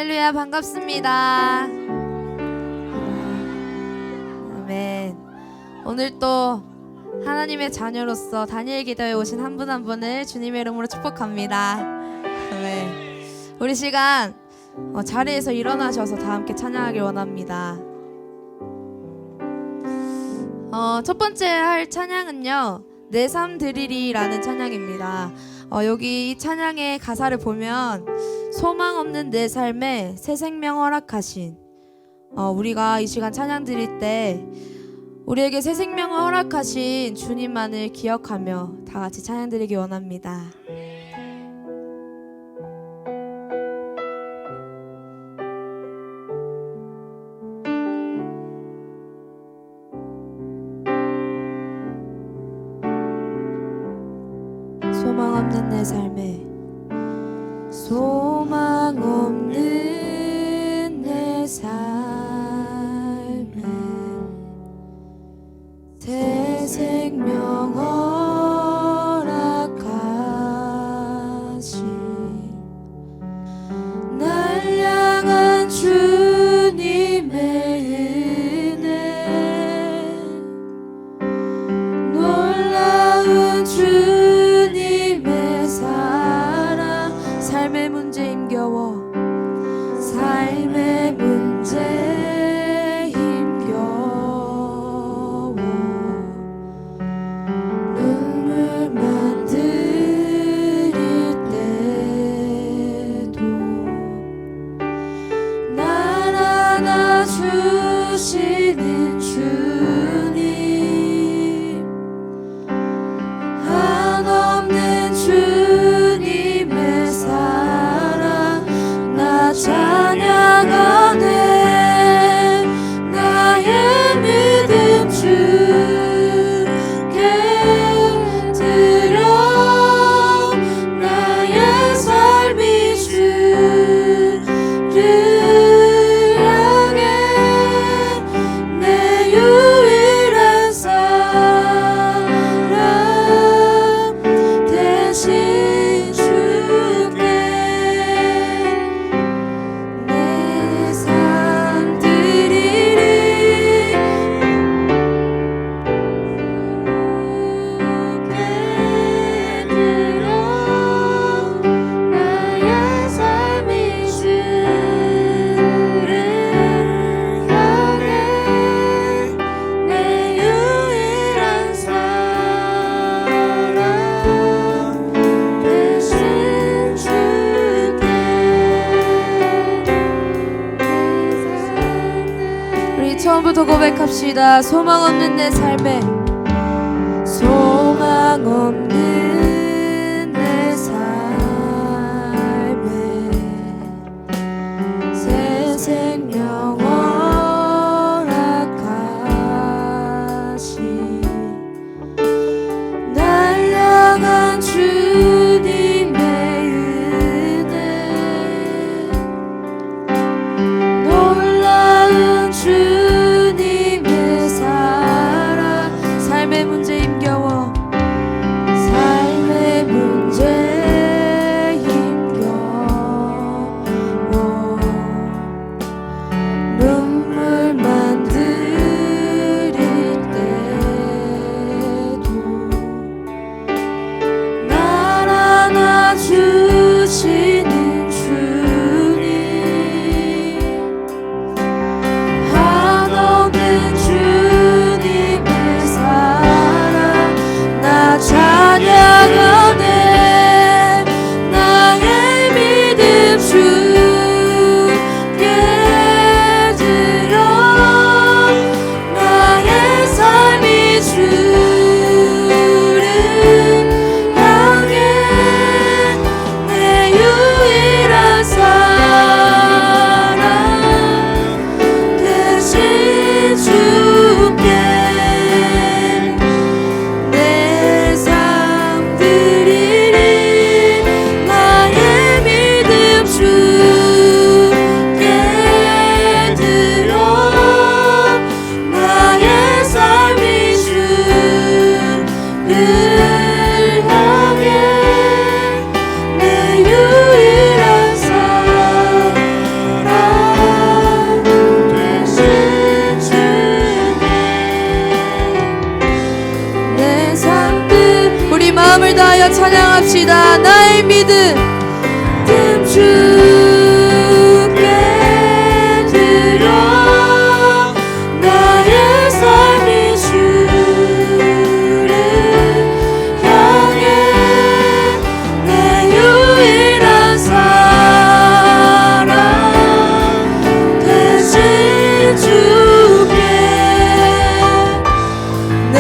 할렐루야, 반갑습니다. 아멘. 오늘 또 하나님의 자녀로서 다니엘 기도에 오신 한 분 한 분을 주님의 이름으로 축복합니다. 아멘. 우리 시간 자리에서 일어나셔서 다 함께 찬양하길 원합니다. 첫 번째 할 찬양은요, 내 삶 드리리라는 찬양입니다. 여기 이 찬양의 가사를 보면 소망 없는 내 삶에 새 생명 허락하신, 우리가 이 시간 찬양 드릴 때 우리에게 새 생명을 허락하신 주님만을 기억하며 다 같이 찬양 드리기 원합니다. 소망 없는 내 삶에, 소망 없는 내 삶에 새 생명 허락하신 날 향한 주님의 은혜, 놀라운 주님의 사랑, 삶의 문제 힘겨워, 삶의 문제 힘겨워 눈물만 들일 때도 날 안아주시는 주님, 한없는 주님의 사랑 나 찬양하네. 나의 믿음 주께 드려, 나의 삶이 주를 향해 내 유일한 사랑 대신 주께 내 삶 드리리. 주께 드려, 나의 삶이 주를 향해 내 유일한 사랑 대신 주께. 우리 처음부터 고백합시다. 소망 없는 내 삶에, 소망 없는 내 삶에 새 생명 허락하신 날 향한 주님의 은혜, 놀라운 주님의 사랑, 삶의 문제 힘겨워, 삶의 믿음 주께 드려 나의 삶이 주를 향해 내 유일한 사랑 대신 주께 내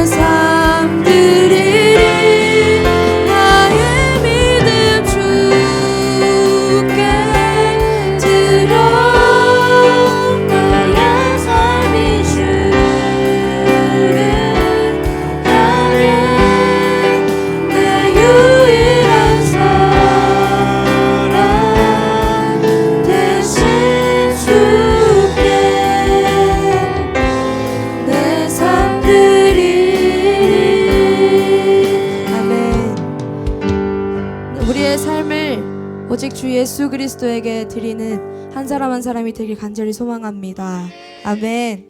삶 드리리 나의 믿음 주께 드려 나의 삶이 주를 향해 내 유일한 사랑 대신 주께 내 삶 드리리. 아멘. 우리의 삶을 오직 주 예수 그리스도에게 드리는 한 사람 한 사람이 되길 간절히 소망합니다. 아멘.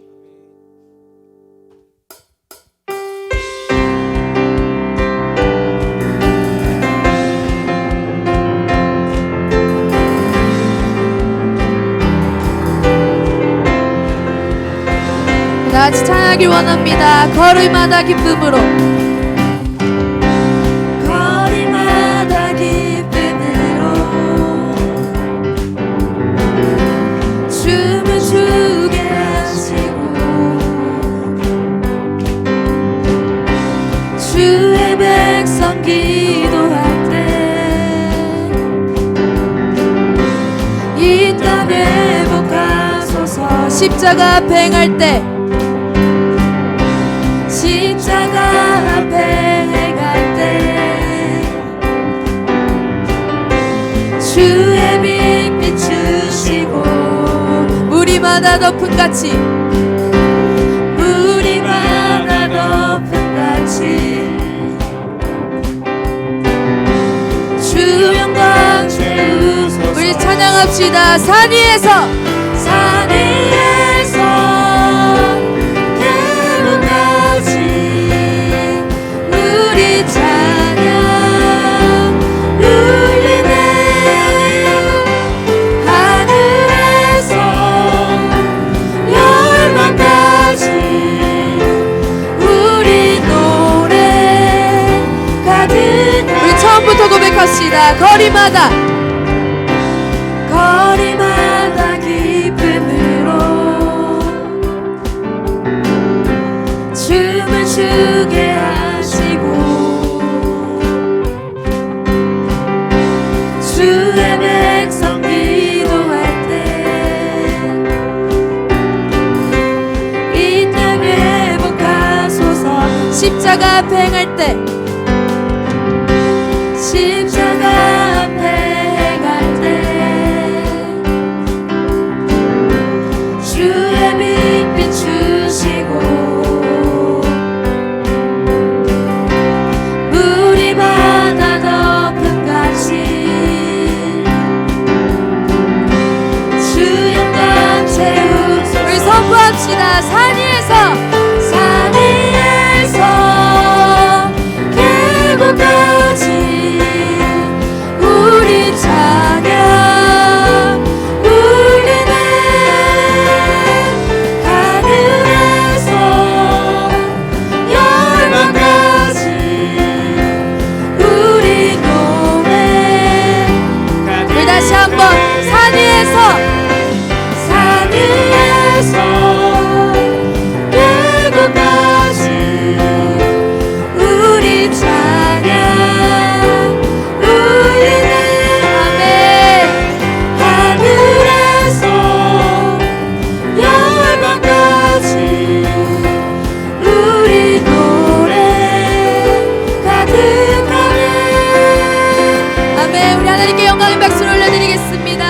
다 같이 찬양하길 원합니다. 거리마다 기쁨으로 거리마다 기쁨으로 춤을 추게 하시고 주의 백성 기도할 때 이 땅 회복하소서. 십자가 앞에 행할 때 십자가 앞에 행할 때 주의 빛 비추시고 물이 많아 덮은 같이 물이 많아 덮은 같이 주 영광 채우소서. 우리 찬양합시다. 산 위에서 산 위에서 우리 찬양 울리네. 하늘에서 열방까지 우리 노래 가득. 우리 처음부터 고백합시다. 거리마다 거리마다 기쁨으로 춤을 추게 하시고 주의 백성 기도할 때 이 땅 회복하소서. 십자가 앞에 행할 때 십자가 앞에 행할 때 주의 빛 비추시고 물이 바다 덮은 같이 주 영광 채우소서. 우리 선포합시다. 산 위에서 산 위에서 계곡까지 우리 찬양 울리네. 하늘에서 열방까지 우리 노래. 우리 다시 한번 산 위에서 산 위에서 계곡까지 우리 찬양 울리네. 아멘. 하늘에서 열방까지 우리 노래 가득하네. 아멘. 우리 하나님께 영광의 박수를 올려드리겠습니다.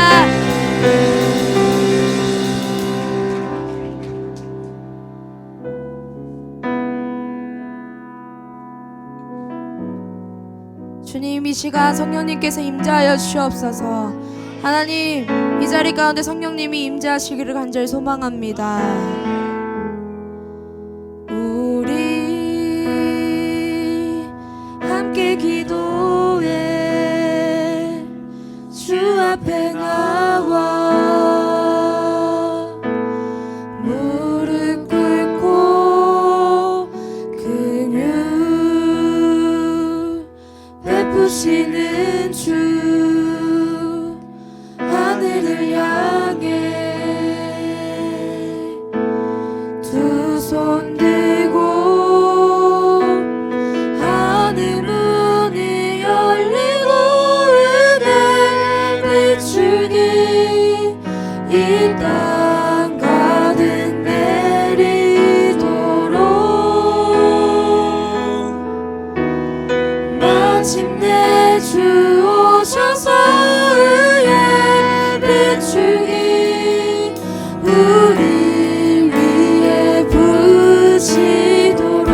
주님, 이 시간 성령님께서 임재하여 주시옵소서. 하나님, 이 자리 가운데 성령님이 임재하시기를 간절히 소망합니다. 우리 함께 기도해 주 하늘을 향해 두 손 들고 하늘 문이 열리고 은혜 비추니 이 땅 가득 내리도록 마침내 주 오셔서 의에 비추니 우리 위에 부으시도록.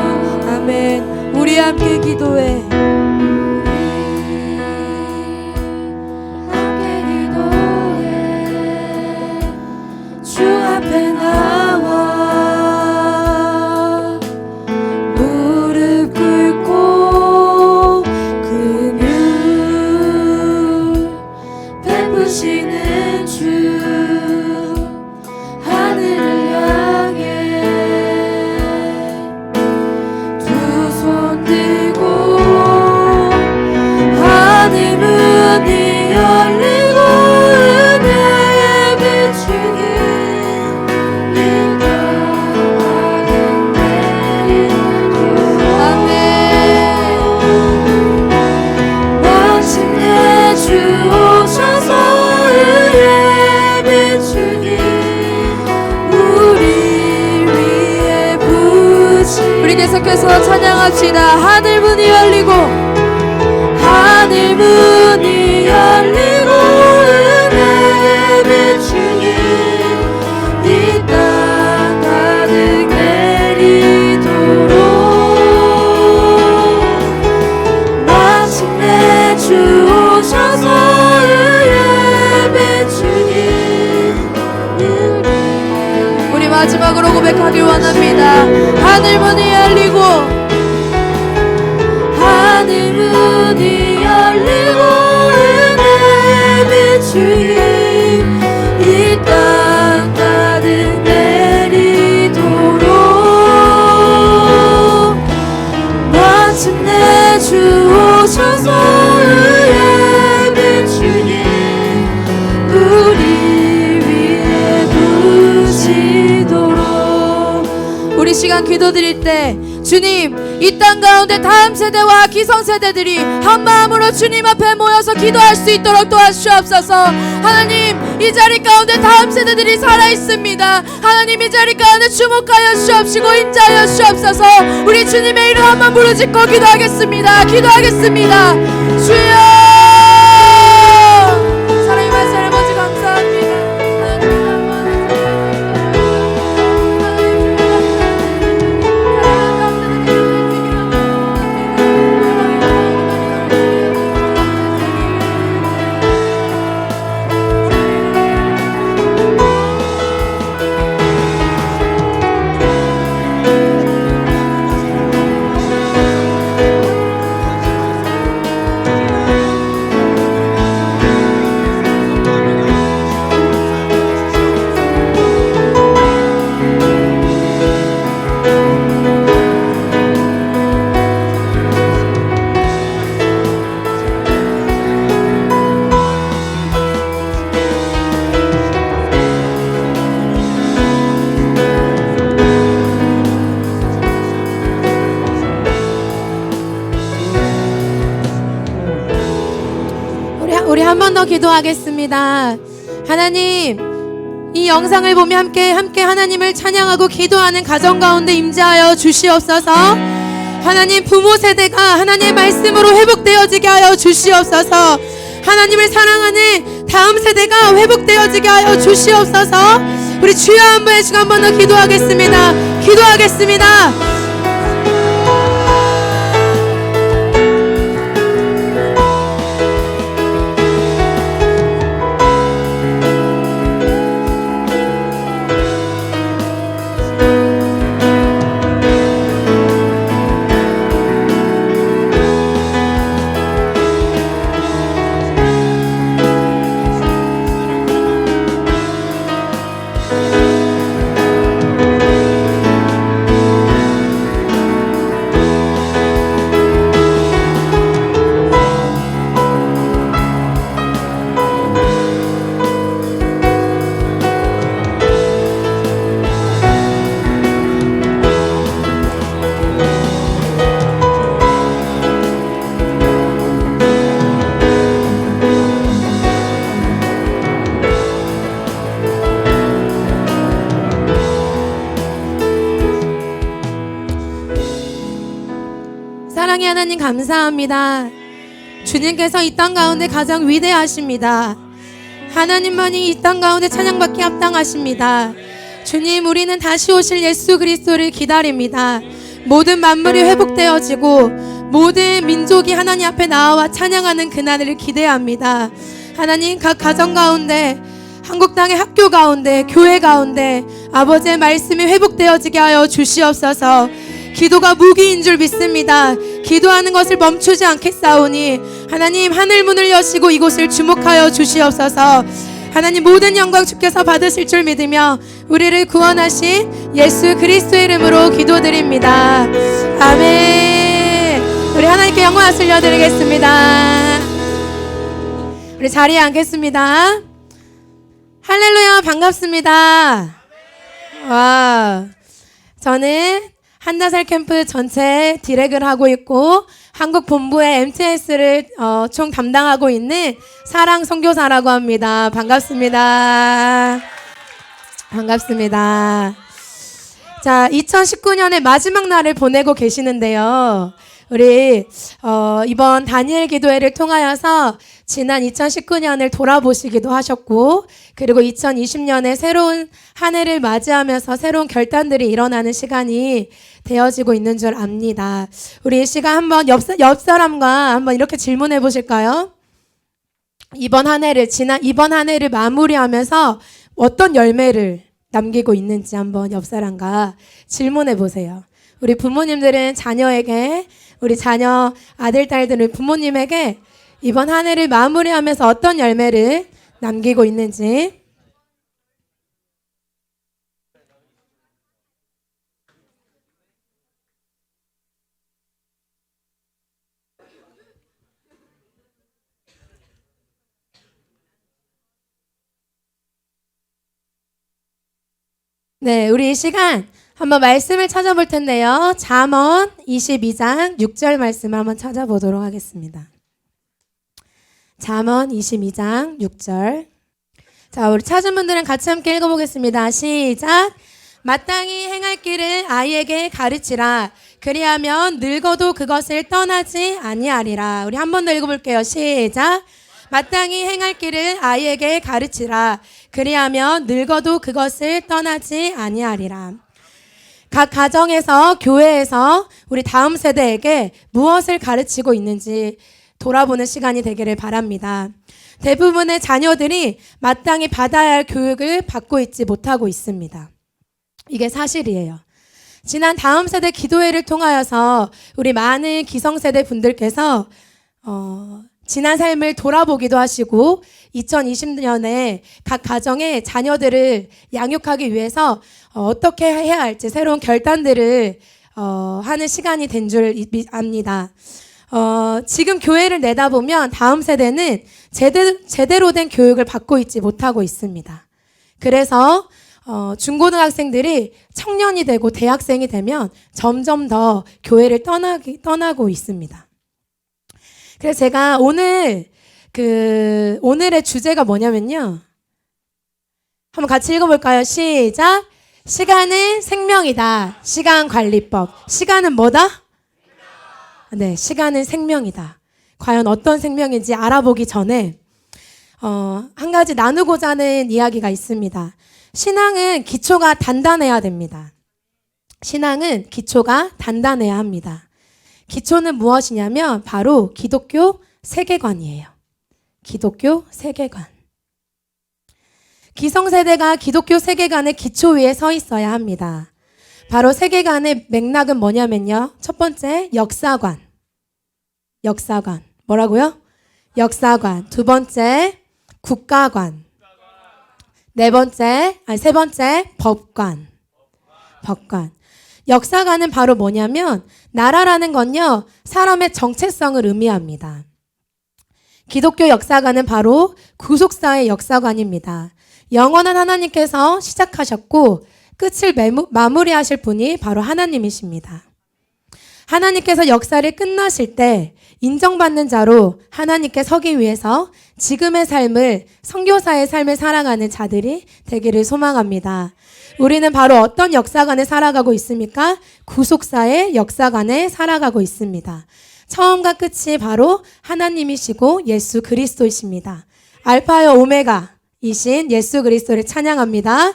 아멘. 우리 함께 기도해. 계속해서 찬양합시다. 하늘 문이 열리고 하늘 문이 열리고 은혜 비추니 이 땅 가득 내리도록 마침내 주 오셔서 의에 비추니. 우리 마지막으로 고백하길 원합니다. 하늘 문이 열리고 하늘 문이 열리고 은혜 비추니 이 땅 가득 내리도록 마침내 주 오셔서 의에 비추니 우리 위에 부으시도록. 우리 시간 기도드릴 때 주님, 이 땅 가운데 다음 세대와 기성세대들이 한마음으로 주님 앞에 모여서 기도할 수 있도록 도와주시옵소서. 하나님, 이 자리 가운데 다음 세대들이 살아있습니다. 하나님, 이 자리 가운데 주목하여 주옵시고 인자하여 주옵소서. 우리 주님의 이름 한번 부르짖고 기도하겠습니다. 기도하겠습니다. 주여, 사랑의 말씀 아버지 감사합니다. 우리 한 번 더 기도하겠습니다. 하나님, 이 영상을 보며 함께 하나님을 찬양하고 기도하는 가정 가운데 임재하여 주시옵소서. 하나님, 부모 세대가 하나님의 말씀으로 회복되어지게 하여 주시옵소서. 하나님을 사랑하는 다음 세대가 회복되어지게 하여 주시옵소서. 우리 주여 한번 해주고 한 번 더 기도하겠습니다. 기도하겠습니다. 사랑의 하나님 감사합니다. 주님께서 이 땅 가운데 가장 위대하십니다. 하나님만이 이 땅 가운데 찬양받기 합당하십니다. 주님, 우리는 다시 오실 예수 그리스도를 기다립니다. 모든 만물이 회복되어지고 모든 민족이 하나님 앞에 나와 찬양하는 그날을 기대합니다. 하나님, 각 가정 가운데, 한국 땅의 학교 가운데, 교회 가운데 아버지의 말씀이 회복되어지게 하여 주시옵소서. 기도가 무기인 줄 믿습니다. 기도하는 것을 멈추지 않겠사오니 하나님, 하늘 문을 여시고 이곳을 주목하여 주시옵소서. 하나님, 모든 영광 주께서 받으실 줄 믿으며 우리를 구원하신 예수 그리스도의 이름으로 기도드립니다. 아멘. 우리 하나님께 영광 돌려드리겠습니다. 우리 자리에 앉겠습니다. 할렐루야, 반갑습니다. 와, 저는 한나살 캠프 전체 디렉을 하고 있고 한국 본부의 MTS를 총 담당하고 있는 사랑 선교사라고 합니다. 반갑습니다. 반갑습니다. 자, 2019년의 마지막 날을 보내고 계시는데요. 우리 이번 다니엘 기도회를 통하여서 지난 2019년을 돌아보시기도 하셨고, 그리고 2020년에 새로운 한 해를 맞이하면서 새로운 결단들이 일어나는 시간이 되어지고 있는 줄 압니다. 우리 이 시간 한번 옆 사람과 한번 이렇게 질문해 보실까요? 이번 한 해를 마무리하면서 어떤 열매를 남기고 있는지 한번 옆 사람과 질문해 보세요. 우리 부모님들은 자녀에게, 우리 자녀 아들, 딸들은 부모님에게 이번 한 해를 마무리하면서 어떤 열매를 남기고 있는지. 네, 우리 이 시간 한번 말씀을 찾아볼 텐데요. 잠언 22장 6절 말씀 한번 찾아보도록 하겠습니다. 잠언 22장 6절. 자, 우리 찾은 분들은 같이 함께 읽어보겠습니다. 시작. 마땅히 행할 길을 아이에게 가르치라. 그리하면 늙어도 그것을 떠나지 아니하리라. 우리 한 번 더 읽어볼게요. 시작. 마땅히 행할 길을 아이에게 가르치라. 그리하면 늙어도 그것을 떠나지 아니하리라. 각 가정에서, 교회에서 우리 다음 세대에게 무엇을 가르치고 있는지 돌아보는 시간이 되기를 바랍니다. 대부분의 자녀들이 마땅히 받아야 할 교육을 받고 있지 못하고 있습니다. 이게 사실이에요. 지난 다음 세대 기도회를 통하여서 우리 많은 기성세대 분들께서 지난 삶을 돌아보기도 하시고 2020년에 각 가정의 자녀들을 양육하기 위해서 어떻게 해야 할지 새로운 결단들을 하는 시간이 된 줄 압니다. 지금 교회를 내다보면 다음 세대는 제대로 된 교육을 받고 있지 못하고 있습니다. 그래서 중고등학생들이 청년이 되고 대학생이 되면 점점 더 교회를 떠나고 있습니다. 그래서 제가 오늘의 주제가 뭐냐면요. 한번 같이 읽어볼까요? 시작. 시간은 생명이다. 시간관리법. 시간은 뭐다? 네, 시간은 생명이다. 과연 어떤 생명인지 알아보기 전에 한 가지 나누고자 하는 이야기가 있습니다. 신앙은 기초가 단단해야 됩니다. 신앙은 기초가 단단해야 합니다. 기초는 무엇이냐면 바로 기독교 세계관이에요. 기독교 세계관. 기성세대가 기독교 세계관의 기초 위에 서 있어야 합니다. 바로 세계관의 맥락은 뭐냐면요. 첫 번째, 역사관. 역사관. 뭐라고요? 역사관. 두 번째, 국가관. 세 번째, 법관. 법관. 역사관은 바로 뭐냐면 나라라는 건요, 사람의 정체성을 의미합니다. 기독교 역사관은 바로 구속사의 역사관입니다. 영원한 하나님께서 시작하셨고 끝을 마무리하실 분이 바로 하나님이십니다. 하나님께서 역사를 끝나실 때 인정받는 자로 하나님께 서기 위해서 지금의 삶을, 선교사의 삶을 살아가는 자들이 되기를 소망합니다. 우리는 바로 어떤 역사관에 살아가고 있습니까? 구속사의 역사관에 살아가고 있습니다. 처음과 끝이 바로 하나님이시고 예수 그리스도이십니다. 알파요 오메가이신 예수 그리스도를 찬양합니다.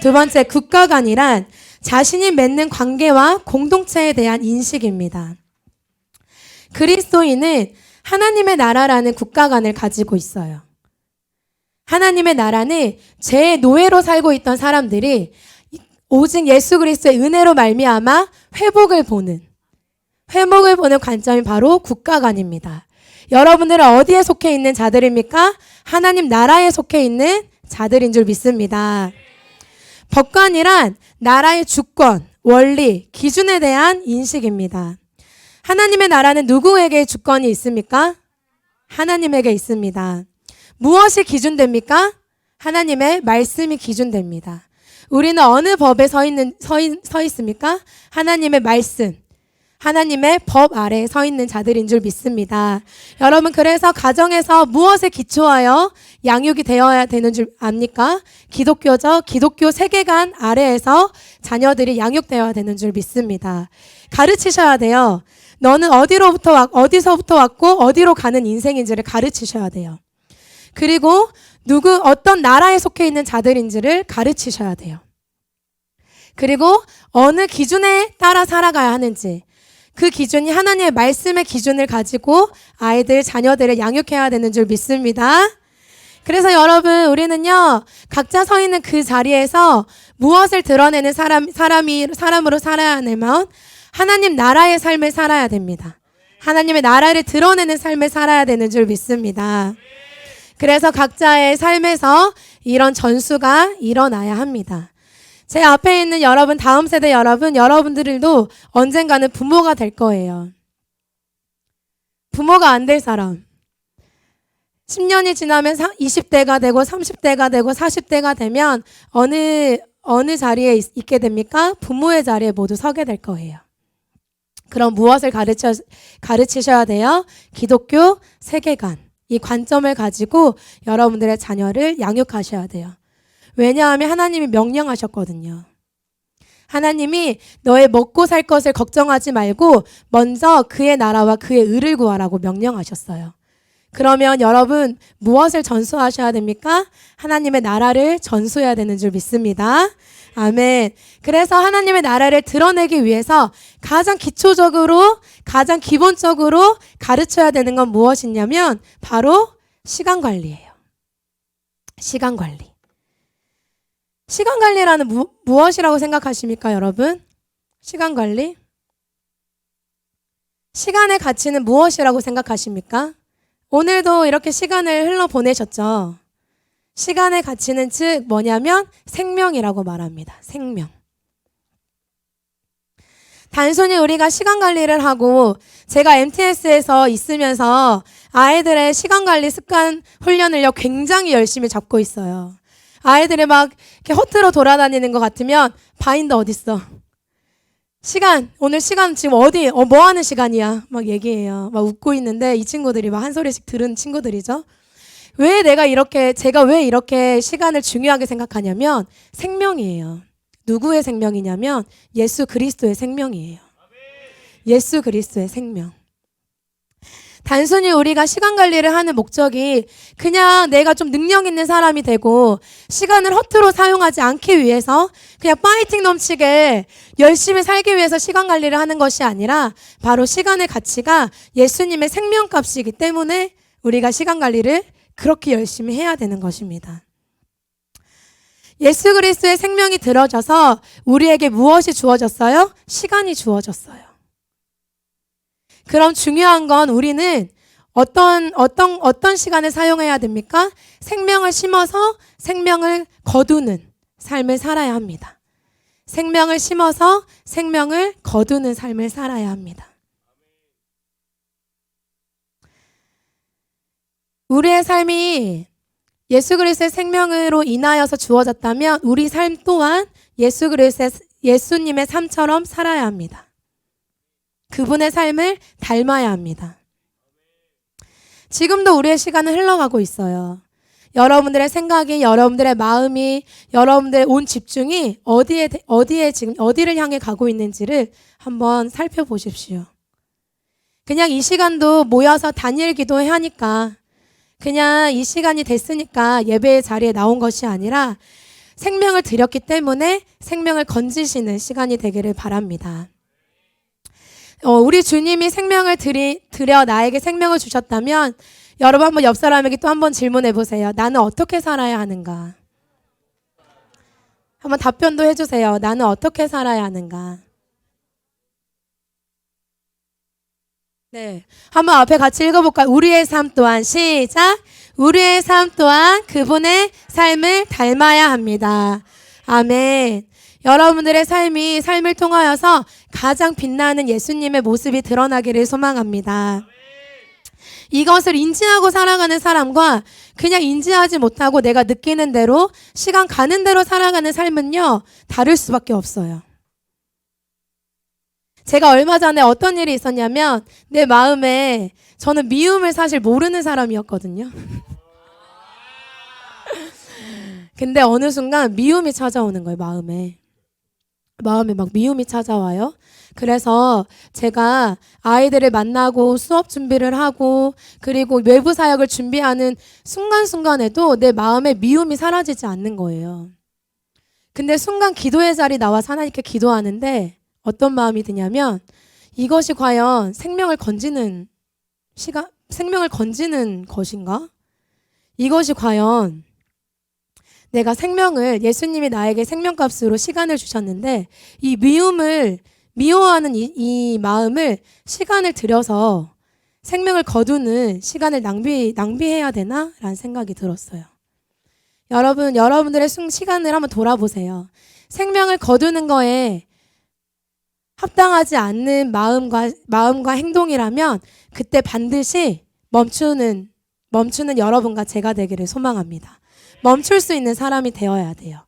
두 번째, 국가관이란 자신이 맺는 관계와 공동체에 대한 인식입니다. 그리스도인은 하나님의 나라라는 국가관을 가지고 있어요. 하나님의 나라는 죄의 노예로 살고 있던 사람들이 오직 예수 그리스도의 은혜로 말미암아 회복을 보는 관점이 바로 국가관입니다. 여러분들은 어디에 속해 있는 자들입니까? 하나님 나라에 속해 있는 자들인 줄 믿습니다. 법관이란 나라의 주권, 원리, 기준에 대한 인식입니다. 하나님의 나라는 누구에게 주권이 있습니까? 하나님에게 있습니다. 무엇이 기준됩니까? 하나님의 말씀이 기준됩니다. 우리는 어느 법에 서 있습니까? 하나님의 말씀, 하나님의 법 아래에 서 있는 자들인 줄 믿습니다. 여러분, 그래서 가정에서 무엇에 기초하여 양육이 되어야 되는 줄 압니까? 기독교적 기독교 세계관 아래에서 자녀들이 양육되어야 되는 줄 믿습니다. 가르치셔야 돼요. 너는 어디서부터 왔고 어디로 가는 인생인지를 가르치셔야 돼요. 그리고 어떤 나라에 속해 있는 자들인지를 가르치셔야 돼요. 그리고 어느 기준에 따라 살아가야 하는지, 그 기준이 하나님의 말씀의 기준을 가지고 자녀들을 양육해야 되는 줄 믿습니다. 그래서 여러분, 우리는요, 각자 서 있는 그 자리에서 무엇을 드러내는 사람으로 살아야 하냐면, 하나님 나라의 삶을 살아야 됩니다. 하나님의 나라를 드러내는 삶을 살아야 되는 줄 믿습니다. 그래서 각자의 삶에서 이런 전수가 일어나야 합니다. 제 앞에 있는 여러분, 다음 세대 여러분들도 언젠가는 부모가 될 거예요. 부모가 안 될 사람. 10년이 지나면 20대가 되고 30대가 되고 40대가 되면 어느 자리에 있게 됩니까? 부모의 자리에 모두 서게 될 거예요. 그럼 무엇을 가르치셔야 돼요? 기독교 세계관. 이 관점을 가지고 여러분들의 자녀를 양육하셔야 돼요. 왜냐하면 하나님이 명령하셨거든요. 하나님이 너의 먹고 살 것을 걱정하지 말고 먼저 그의 나라와 그의 의를 구하라고 명령하셨어요. 그러면 여러분, 무엇을 전수하셔야 됩니까? 하나님의 나라를 전수해야 되는 줄 믿습니다. 아멘. 그래서 하나님의 나라를 드러내기 위해서 가장 기초적으로, 가장 기본적으로 가르쳐야 되는 건 무엇이냐면 바로 시간 관리예요. 시간 관리. 시간 관리라는 무엇이라고 생각하십니까, 여러분? 시간 관리? 시간의 가치는 무엇이라고 생각하십니까? 오늘도 이렇게 시간을 흘러보내셨죠? 시간의 가치는 즉 뭐냐면 생명이라고 말합니다. 생명. 단순히 우리가 시간 관리를 하고, 제가 MTS에서 있으면서 아이들의 시간 관리 습관 훈련을요 굉장히 열심히 잡고 있어요. 아이들이 막 이렇게 허투루 돌아다니는 것 같으면 바인더 어딨어? 오늘 시간 지금 뭐 하는 시간이야? 막 얘기해요. 막 웃고 있는데 이 친구들이 막 한 소리씩 들은 친구들이죠. 제가 왜 이렇게 시간을 중요하게 생각하냐면 생명이에요. 누구의 생명이냐면 예수 그리스도의 생명이에요. 예수 그리스도의 생명. 단순히 우리가 시간 관리를 하는 목적이 그냥 내가 좀 능력 있는 사람이 되고 시간을 허투루 사용하지 않기 위해서 그냥 파이팅 넘치게 열심히 살기 위해서 시간 관리를 하는 것이 아니라 바로 시간의 가치가 예수님의 생명값이기 때문에 우리가 시간 관리를 그렇게 열심히 해야 되는 것입니다. 예수 그리스도의 생명이 들어져서 우리에게 무엇이 주어졌어요? 시간이 주어졌어요. 그럼 중요한 건 우리는 어떤 시간을 사용해야 됩니까? 생명을 심어서 생명을 거두는 삶을 살아야 합니다. 생명을 심어서 생명을 거두는 삶을 살아야 합니다. 우리의 삶이 예수 그리스도의 생명으로 인하여서 주어졌다면 우리 삶 또한 예수님의 삶처럼 살아야 합니다. 그분의 삶을 닮아야 합니다. 지금도 우리의 시간은 흘러가고 있어요. 여러분들의 생각이, 여러분들의 마음이, 여러분들의 온 집중이 어디를 향해 가고 있는지를 한번 살펴보십시오. 그냥 이 시간도 모여서 단일 기도회 하니까 그냥 이 시간이 됐으니까 예배의 자리에 나온 것이 아니라 생명을 드렸기 때문에 생명을 건지시는 시간이 되기를 바랍니다. 우리 주님이 생명을 드려 나에게 생명을 주셨다면 여러분 한번 옆 사람에게 또 한번 질문해 보세요. 나는 어떻게 살아야 하는가? 한번 답변도 해주세요. 나는 어떻게 살아야 하는가? 네, 한번 앞에 같이 읽어볼까요? 우리의 삶 또한 시작. 우리의 삶 또한 그분의 삶을 닮아야 합니다. 아멘. 여러분들의 삶을 통하여서 가장 빛나는 예수님의 모습이 드러나기를 소망합니다. 이것을 인지하고 살아가는 사람과 그냥 인지하지 못하고 내가 느끼는 대로 시간 가는 대로 살아가는 삶은요, 다를 수밖에 없어요. 제가 얼마 전에 어떤 일이 있었냐면 내 마음에 저는 미움을 사실 모르는 사람이었거든요. 근데 어느 순간 미움이 찾아오는 거예요, 마음에 막 미움이 찾아와요. 그래서 제가 아이들을 만나고 수업 준비를 하고 그리고 외부 사역을 준비하는 순간순간에도 내 마음에 미움이 사라지지 않는 거예요. 근데 순간 기도의 자리 나와서 하나님께 기도하는데 어떤 마음이 드냐면 이것이 과연 생명을 건지는 것인가? 이것이 과연 내가 생명을 예수님이 나에게 생명값으로 시간을 주셨는데 이 미워하는 이 마음을 시간을 들여서 생명을 거두는 시간을 낭비해야 되나? 라는 생각이 들었어요. 여러분들의 시간을 한번 돌아보세요. 생명을 거두는 거에 합당하지 않는 마음과 행동이라면 그때 반드시 멈추는 여러분과 제가 되기를 소망합니다. 멈출 수 있는 사람이 되어야 돼요.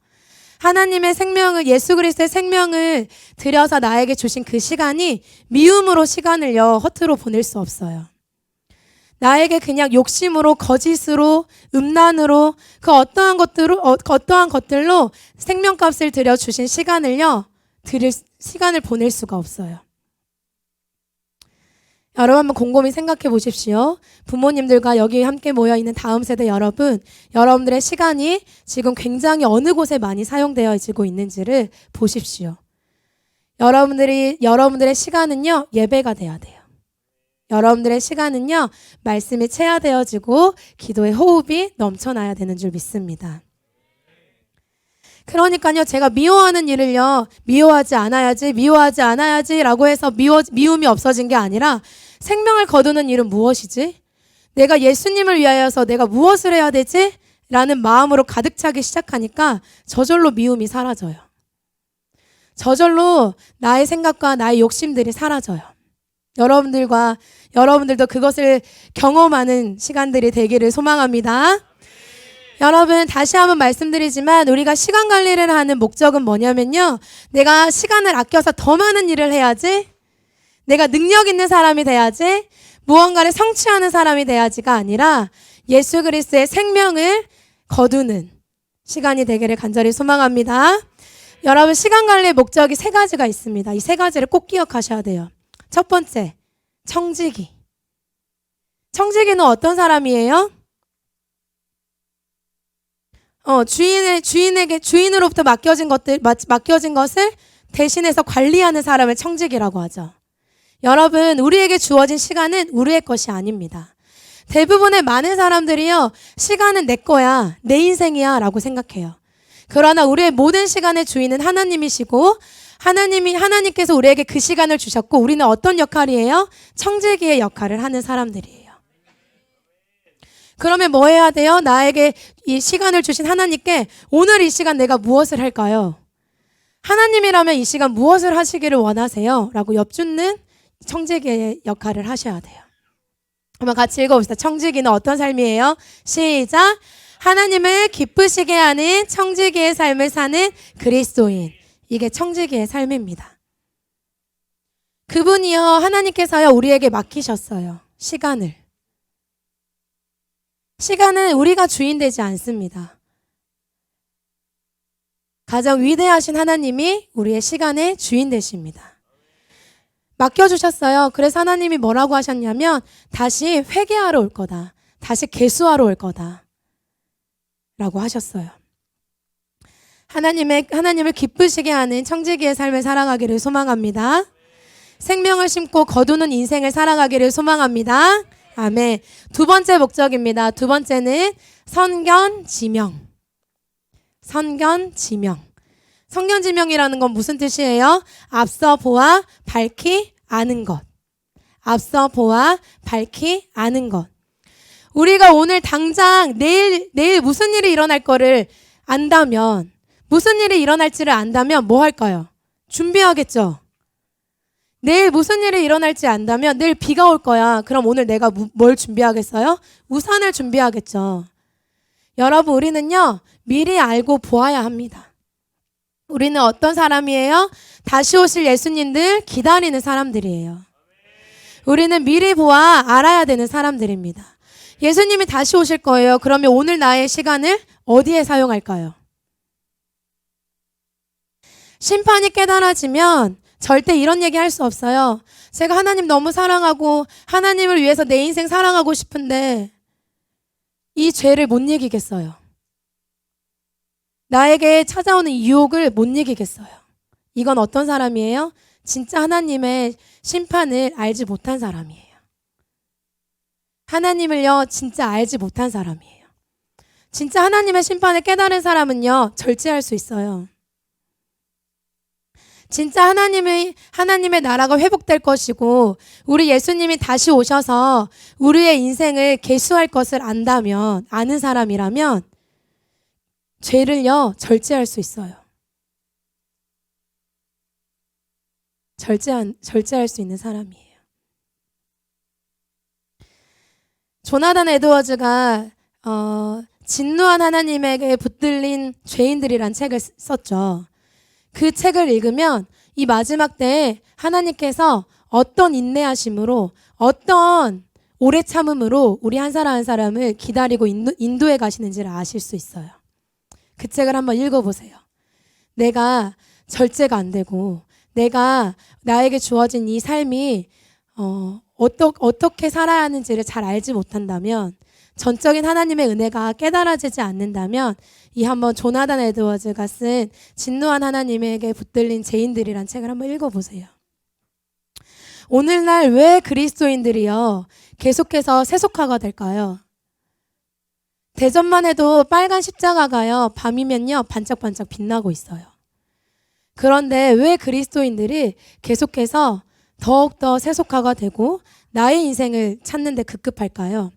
하나님의 생명을, 예수 그리스도의 생명을 들여서 나에게 주신 그 시간이 미움으로 시간을요, 허투루 보낼 수 없어요. 나에게 그냥 욕심으로, 거짓으로, 음란으로, 그 어떠한 것들로 생명값을 들여 주신 시간을요, 시간을 보낼 수가 없어요. 여러분 한번 곰곰이 생각해 보십시오. 부모님들과 여기 함께 모여있는 다음 세대 여러분들의 시간이 지금 굉장히 어느 곳에 많이 사용되어지고 있는지를 보십시오. 여러분들의 시간은요, 예배가 돼야 돼요. 여러분들의 시간은요, 말씀이 체화되어지고 기도의 호흡이 넘쳐나야 되는 줄 믿습니다. 그러니까요, 제가 미워하는 일을요, 미워하지 않아야지 라고 해서 미움이 없어진 게 아니라 생명을 거두는 일은 무엇이지? 내가 예수님을 위하여서 내가 무엇을 해야 되지? 라는 마음으로 가득 차기 시작하니까 저절로 미움이 사라져요. 저절로 나의 생각과 나의 욕심들이 사라져요. 여러분들도 그것을 경험하는 시간들이 되기를 소망합니다. 여러분, 다시 한번 말씀드리지만 우리가 시간 관리를 하는 목적은 뭐냐면요, 내가 시간을 아껴서 더 많은 일을 해야지, 내가 능력 있는 사람이 돼야지, 무언가를 성취하는 사람이 돼야지가 아니라 예수 그리스도의 생명을 거두는 시간이 되기를 간절히 소망합니다. 여러분, 시간 관리의 목적이 3가지가 있습니다. 이 3가지를 꼭 기억하셔야 돼요. 첫 번째, 청지기. 청지기는 어떤 사람이에요? 주인으로부터 맡겨진 것을 대신해서 관리하는 사람을 청지기라고 하죠. 여러분, 우리에게 주어진 시간은 우리의 것이 아닙니다. 대부분의 많은 사람들이요, 시간은 내 거야, 내 인생이야 라고 생각해요. 그러나 우리의 모든 시간의 주인은 하나님이시고 하나님께서 우리에게 그 시간을 주셨고 우리는 어떤 역할이에요? 청지기의 역할을 하는 사람들이에요. 그러면 뭐 해야 돼요? 나에게 이 시간을 주신 하나님께 오늘 이 시간 내가 무엇을 할까요? 하나님이라면 이 시간 무엇을 하시기를 원하세요? 라고 엿주는 청지기의 역할을 하셔야 돼요. 한번 같이 읽어봅시다. 청지기는 어떤 삶이에요? 시작! 하나님을 기쁘시게 하는 청지기의 삶을 사는 그리스도인. 이게 청지기의 삶입니다. 그분이요, 하나님께서요, 우리에게 맡기셨어요. 시간은 우리가 주인 되지 않습니다. 가장 위대하신 하나님이 우리의 시간의 주인 되십니다. 맡겨주셨어요. 그래서 하나님이 뭐라고 하셨냐면 다시 회개하러 올 거다. 다시 계수하러 올 거다. 라고 하셨어요. 하나님을 기쁘시게 하는 청지기의 삶을 살아가기를 소망합니다. 생명을 심고 거두는 인생을 살아가기를 소망합니다. 아멘. 두 번째 목적입니다. 두 번째는 선견지명. 선견지명. 선견지명이라는 건 무슨 뜻이에요? 앞서 보아 밝히 아는 것. 앞서 보아 밝히 아는 것. 우리가 오늘 당장 내일 무슨 일이 일어날 거를 안다면, 무슨 일이 일어날지를 안다면 뭐 할까요? 준비하겠죠. 내일 무슨 일이 일어날지 안다면 내일 비가 올 거야. 그럼 오늘 내가 뭘 준비하겠어요? 우산을 준비하겠죠. 여러분, 우리는요, 미리 알고 보아야 합니다. 우리는 어떤 사람이에요? 다시 오실 예수님들 기다리는 사람들이에요. 우리는 미리 보아 알아야 되는 사람들입니다. 예수님이 다시 오실 거예요. 그러면 오늘 나의 시간을 어디에 사용할까요? 심판이 깨달아지면 절대 이런 얘기 할 수 없어요. 제가 하나님 너무 사랑하고 하나님을 위해서 내 인생 살아가고 싶은데 이 죄를 못 이기겠어요. 나에게 찾아오는 유혹을 못 이기겠어요. 이건 어떤 사람이에요? 진짜 하나님의 심판을 알지 못한 사람이에요. 하나님을요, 진짜 알지 못한 사람이에요. 진짜 하나님의 심판을 깨달은 사람은요, 절제할 수 있어요. 진짜 하나님의 나라가 회복될 것이고 우리 예수님이 다시 오셔서 우리의 인생을 계수할 것을 안다면, 아는 사람이라면 죄를요 절제할 수 있어요. 절제할 수 있는 사람이에요. 조나단 에드워즈가 진노한 하나님에게 붙들린 죄인들이란 책을 썼죠. 그 책을 읽으면 이 마지막 때에 하나님께서 어떤 인내하심으로, 어떤 오래 참음으로 우리 한 사람 한 사람을 기다리고 인도해 가시는지를 아실 수 있어요. 그 책을 한번 읽어보세요. 내가 절제가 안 되고 내가 나에게 주어진 이 삶이 어떻게 살아야 하는지를 잘 알지 못한다면, 전적인 하나님의 은혜가 깨달아지지 않는다면 이 한번 조나단 에드워즈가 쓴 진노한 하나님에게 붙들린 죄인들이란 책을 한번 읽어보세요. 오늘날 왜 그리스도인들이요 계속해서 세속화가 될까요? 대전만 해도 빨간 십자가가요 밤이면요 반짝반짝 빛나고 있어요. 그런데 왜 그리스도인들이 계속해서 더욱더 세속화가 되고 나의 인생을 찾는 데 급급할까요?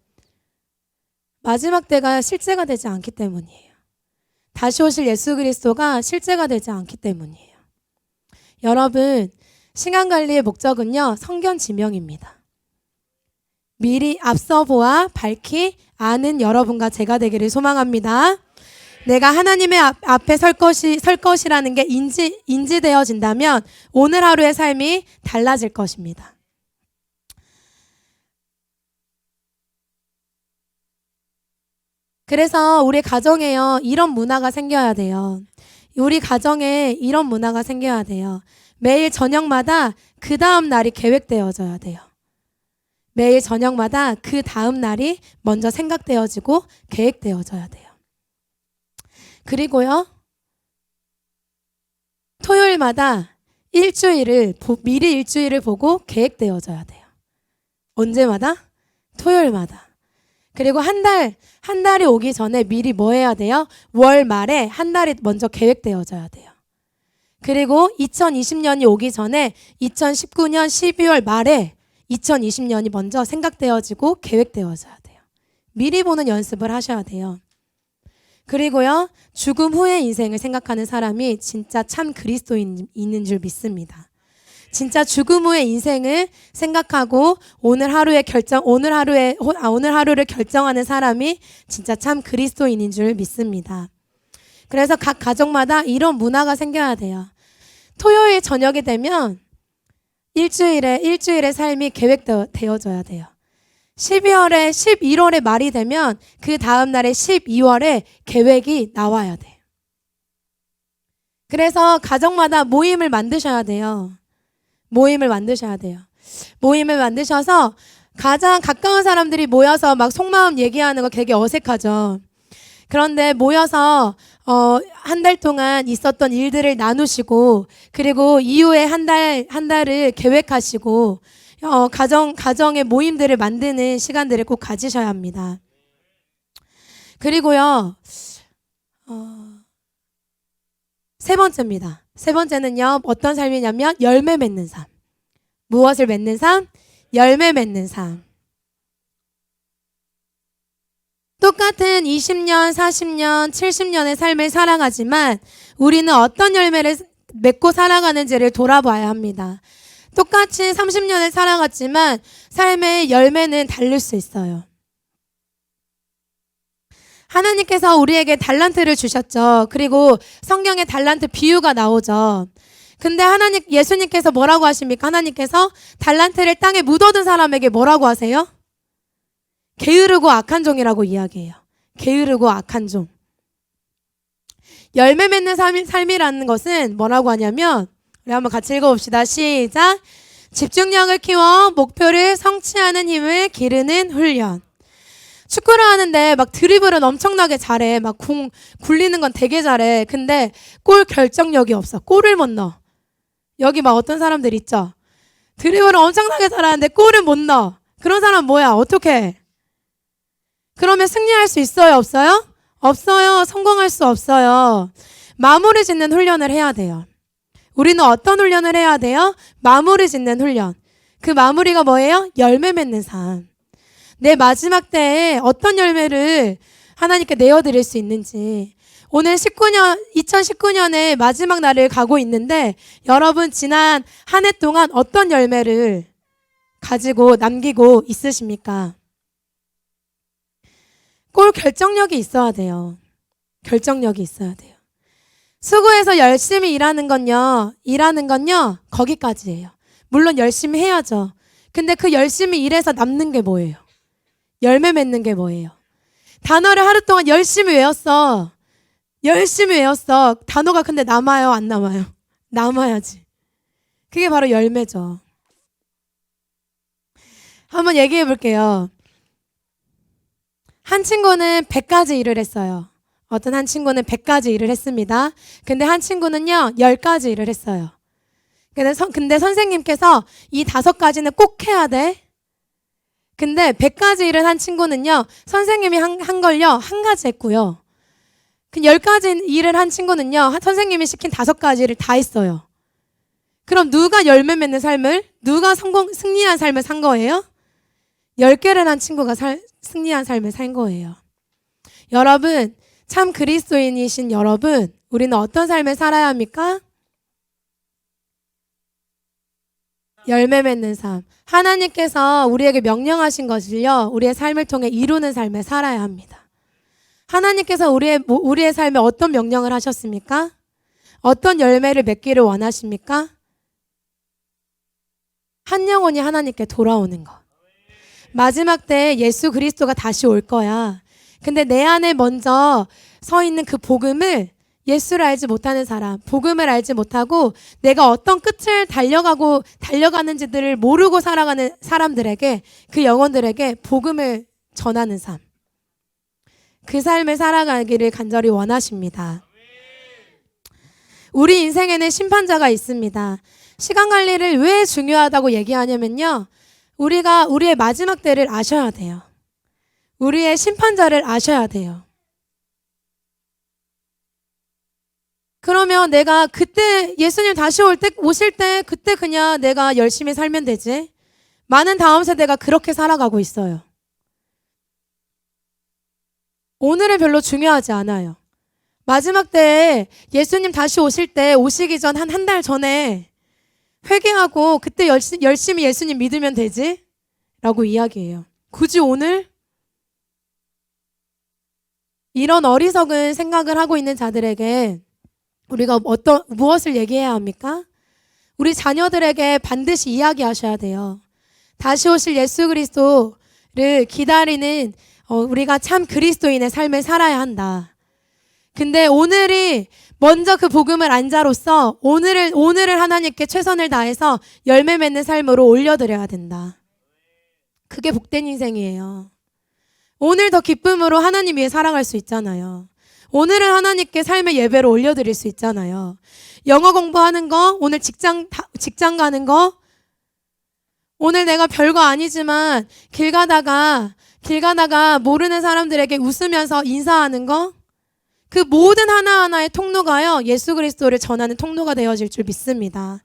마지막 때가 실제가 되지 않기 때문이에요. 다시 오실 예수 그리스도가 실제가 되지 않기 때문이에요. 여러분, 시간관리의 목적은요, 선견지명입니다. 미리 앞서 보아 밝히 아는 여러분과 제가 되기를 소망합니다. 내가 하나님의 앞에 설 것이라는 게 인지되어진다면 오늘 하루의 삶이 달라질 것입니다. 그래서 우리 가정에요, 이런 문화가 생겨야 돼요. 우리 가정에 이런 문화가 생겨야 돼요. 매일 저녁마다 그 다음 날이 계획되어져야 돼요. 매일 저녁마다 그 다음 날이 먼저 생각되어지고 계획되어져야 돼요. 그리고요, 토요일마다 미리 일주일을 보고 계획되어져야 돼요. 언제마다? 토요일마다. 그리고 한 달이 오기 전에 미리 뭐 해야 돼요? 월 말에 한 달이 먼저 계획되어져야 돼요. 그리고 2020년이 오기 전에 2019년 12월 말에 2020년이 먼저 생각되어지고 계획되어져야 돼요. 미리 보는 연습을 하셔야 돼요. 그리고요, 죽음 후의 인생을 생각하는 사람이 진짜 참 그리스도인인 줄 믿습니다. 진짜 죽음 후의 인생을 생각하고 오늘 하루를 결정하는 사람이 진짜 참 그리스도인인 줄 믿습니다. 그래서 각 가정마다 이런 문화가 생겨야 돼요. 토요일 저녁이 되면 일주일의 삶이 계획되어져야 돼요. 11월에 말이 되면 그 다음 날에 12월에 계획이 나와야 돼. 그래서 가정마다 모임을 만드셔야 돼요. 모임을 만드셔야 돼요. 모임을 만드셔서 가장 가까운 사람들이 모여서 막 속마음 얘기하는 거 되게 어색하죠. 그런데 모여서 한 달 동안 있었던 일들을 나누시고, 그리고 이후에 한 달을 계획하시고, 가정의 모임들을 만드는 시간들을 꼭 가지셔야 합니다. 그리고요, 세 번째입니다. 세 번째는요, 어떤 삶이냐면 열매 맺는 삶. 무엇을 맺는 삶? 열매 맺는 삶. 똑같은 20년, 40년, 70년의 삶을 살아가지만 우리는 어떤 열매를 맺고 살아가는지를 돌아봐야 합니다. 똑같이 30년을 살아갔지만 삶의 열매는 다를 수 있어요. 하나님께서 우리에게 달란트를 주셨죠. 그리고 성경에 달란트 비유가 나오죠. 근데 예수님께서 뭐라고 하십니까? 하나님께서 달란트를 땅에 묻어둔 사람에게 뭐라고 하세요? 게으르고 악한 종이라고 이야기해요. 게으르고 악한 종. 열매 맺는 삶이라는 것은 뭐라고 하냐면, 우리 한번 같이 읽어봅시다. 시작. 집중력을 키워 목표를 성취하는 힘을 기르는 훈련. 축구를 하는데 막 드리블은 엄청나게 잘해. 막 공 굴리는 건 되게 잘해. 근데 골 결정력이 없어. 골을 못 넣어. 여기 막 어떤 사람들 있죠? 드리블을 엄청나게 잘하는데 골을 못 넣어. 그런 사람 뭐야? 어떻게? 그러면 승리할 수 있어요? 없어요? 없어요. 성공할 수 없어요. 마무리 짓는 훈련을 해야 돼요. 우리는 어떤 훈련을 해야 돼요? 마무리 짓는 훈련. 그 마무리가 뭐예요? 열매 맺는 삶. 내 마지막 때에 어떤 열매를 하나님께 내어드릴 수 있는지. 오늘 2019년의 마지막 날을 가고 있는데, 여러분 지난 한 해 동안 어떤 열매를 가지고 남기고 있으십니까? 꼭 결정력이 있어야 돼요. 결정력이 있어야 돼요. 수고해서 열심히 일하는 건요, 거기까지예요. 물론 열심히 해야죠. 근데 그 열심히 일해서 남는 게 뭐예요? 열매 맺는 게 뭐예요? 단어를 하루 동안 열심히 외웠어. 단어가 근데 남아요? 안 남아요? 남아야지. 그게 바로 열매죠. 한번 얘기해 볼게요. 한 친구는 100가지 일을 했어요. 어떤 한 친구는 100가지 일을 했습니다. 근데 한 친구는요, 10가지 일을 했어요. 근데 선생님께서 이 5가지는 꼭 해야 돼. 근데 100가지 일을 한 친구는요, 선생님이 한 걸요, 1가지 했고요. 그 10가지 일을 한 친구는요, 선생님이 시킨 5가지를 다 했어요. 그럼 누가 열매 맺는 삶을, 누가 승리한 삶을 산 거예요? 10개를 한 친구가 승리한 삶을 산 거예요. 여러분, 참 그리스도인이신 여러분, 우리는 어떤 삶을 살아야 합니까? 열매 맺는 삶. 하나님께서 우리에게 명령하신 것을요, 우리의 삶을 통해 이루는 삶을 살아야 합니다. 하나님께서 우리의 삶에 어떤 명령을 하셨습니까? 어떤 열매를 맺기를 원하십니까? 한 영혼이 하나님께 돌아오는 것. 마지막 때 예수 그리스도가 다시 올 거야. 근데 내 안에 먼저 서 있는 그 복음을, 예수를 알지 못하는 사람, 복음을 알지 못하고 내가 어떤 끝을 달려가는지들을 모르고 살아가는 사람들에게, 그 영혼들에게 복음을 전하는 삶. 그 삶을 살아가기를 간절히 원하십니다. 우리 인생에는 심판자가 있습니다. 시간 관리를 왜 중요하다고 얘기하냐면요, 우리가 우리의 마지막 때를 아셔야 돼요. 우리의 심판자를 아셔야 돼요. 그러면 내가 그때 예수님 다시 오실 때 그때 그냥 내가 열심히 살면 되지. 많은 다음 세대가 그렇게 살아가고 있어요. 오늘은 별로 중요하지 않아요. 마지막 때에 예수님 다시 오실 때, 오시기 전 한 달 전에 회개하고 그때 열심히 예수님 믿으면 되지? 라고 이야기해요. 굳이 오늘? 이런 어리석은 생각을 하고 있는 자들에게 우리가 무엇을 얘기해야 합니까? 우리 자녀들에게 반드시 이야기하셔야 돼요. 다시 오실 예수 그리스도를 기다리는 우리가 참 그리스도인의 삶을 살아야 한다. 근데 오늘이 먼저 그 복음을 안 자로서 오늘을 하나님께 최선을 다해서 열매 맺는 삶으로 올려드려야 된다. 그게 복된 인생이에요. 오늘 더 기쁨으로 하나님 위해 살아갈 수 있잖아요. 오늘은 하나님께 삶의 예배로 올려드릴 수 있잖아요. 영어 공부하는 거, 오늘 직장 가는 거, 오늘 내가 별거 아니지만 길 가다가 모르는 사람들에게 웃으면서 인사하는 거, 그 모든 하나하나의 통로가요, 예수 그리스도를 전하는 통로가 되어질 줄 믿습니다.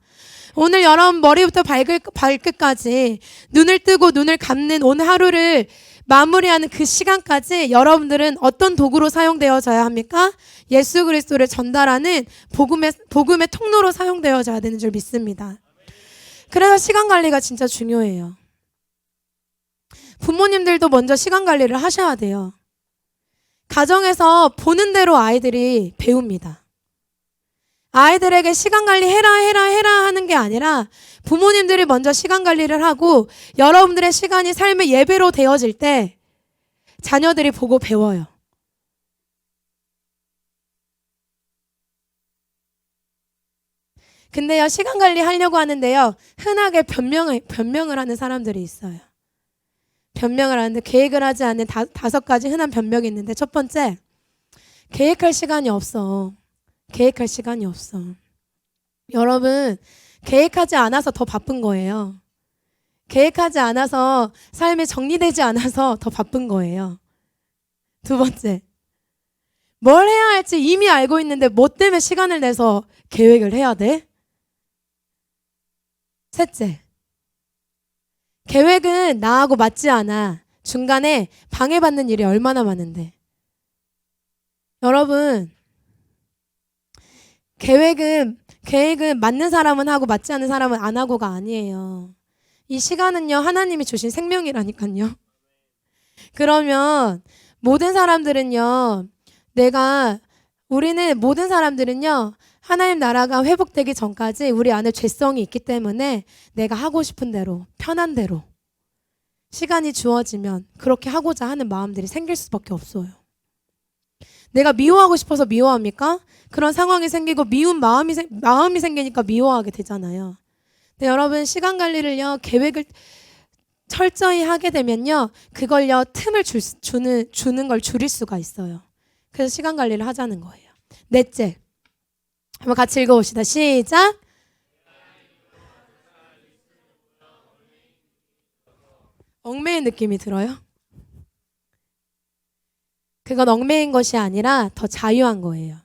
오늘 여러분 머리부터 발끝까지 눈을 뜨고 눈을 감는 오늘 하루를 마무리하는 그 시간까지 여러분들은 어떤 도구로 사용되어져야 합니까? 예수 그리스도를 전달하는 복음의 통로로 사용되어져야 되는 줄 믿습니다. 그래서 시간 관리가 진짜 중요해요. 부모님들도 먼저 시간 관리를 하셔야 돼요. 가정에서 보는 대로 아이들이 배웁니다. 아이들에게 시간 관리 해라 하는 게 아니라 부모님들이 먼저 시간 관리를 하고 여러분들의 시간이 삶의 예배로 되어질 때 자녀들이 보고 배워요. 근데요, 시간 관리 하려고 하는데요, 흔하게 변명을 하는 사람들이 있어요. 변명을 하는데 계획을 하지 않는 5가지 흔한 변명이 있는데, 첫 번째, 계획할 시간이 없어. 계획할 시간이 없어. 여러분, 계획하지 않아서 더 바쁜 거예요. 계획하지 않아서 삶이 정리되지 않아서 더 바쁜 거예요. 두 번째, 뭘 해야 할지 이미 알고 있는데 뭐 때문에 시간을 내서 계획을 해야 돼? 셋째, 계획은 나하고 맞지 않아. 중간에 방해받는 일이 얼마나 많은데. 여러분, 계획은 맞는 사람은 하고 맞지 않는 사람은 안 하고가 아니에요. 이 시간은요, 하나님이 주신 생명이라니까요. 그러면 모든 사람들은요, 모든 사람들은요, 하나님 나라가 회복되기 전까지 우리 안에 죄성이 있기 때문에 내가 하고 싶은 대로, 편한 대로 시간이 주어지면 그렇게 하고자 하는 마음들이 생길 수밖에 없어요. 내가 미워하고 싶어서 미워합니까? 그런 상황이 생기고 미운 마음이 생기니까 미워하게 되잖아요. 근데 여러분, 시간 관리를요, 계획을 철저히 하게 되면요, 그걸요, 틈을 주는 걸 줄일 수가 있어요. 그래서 시간 관리를 하자는 거예요. 넷째, 한번 같이 읽어봅시다. 시작. 얽매인 느낌이 들어요? 그건 얽매인 것이 아니라 더 자유한 거예요.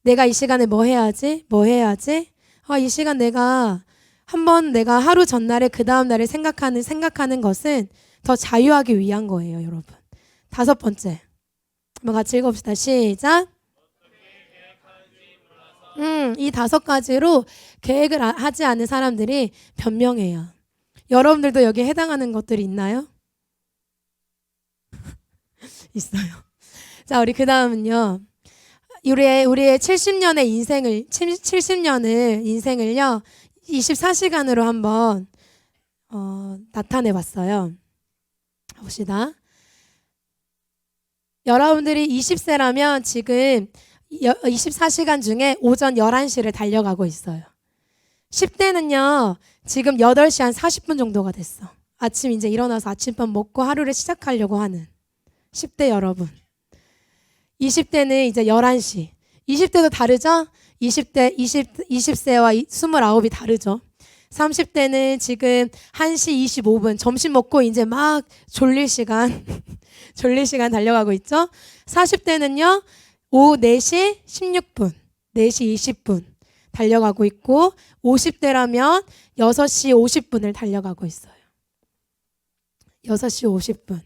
내가 이 시간에 뭐 해야지? 이 시간 내가 하루 전날에 그 다음 날에 생각하는 것은 더 자유하기 위한 거예요, 여러분. 5번째, 한번 같이 읽어봅시다. 시작. 이 5가지로 계획을 하지 않는 사람들이 변명해요. 여러분들도 여기에 해당하는 것들이 있나요? 있어요. 자, 우리 그 다음은요, 우리의 70년의 인생을요 24시간으로 한번 나타내 봤어요. 봅시다. 여러분들이 20세라면 지금 24시간 중에 오전 11시를 달려가고 있어요. 10대는요, 지금 8시 한 40분 정도가 됐어. 아침 이제 일어나서 아침밥 먹고 하루를 시작하려고 하는 10대 여러분. 20대는 이제 11시. 20대도 다르죠? 20세와 29이 다르죠. 30대는 지금 1시 25분, 점심 먹고 이제 막 졸릴 시간 달려가고 있죠. 40대는요, 오후 4시 16분, 4시 20분 달려가고 있고, 50대라면 6시 50분을 달려가고 있어요. 6시 50분.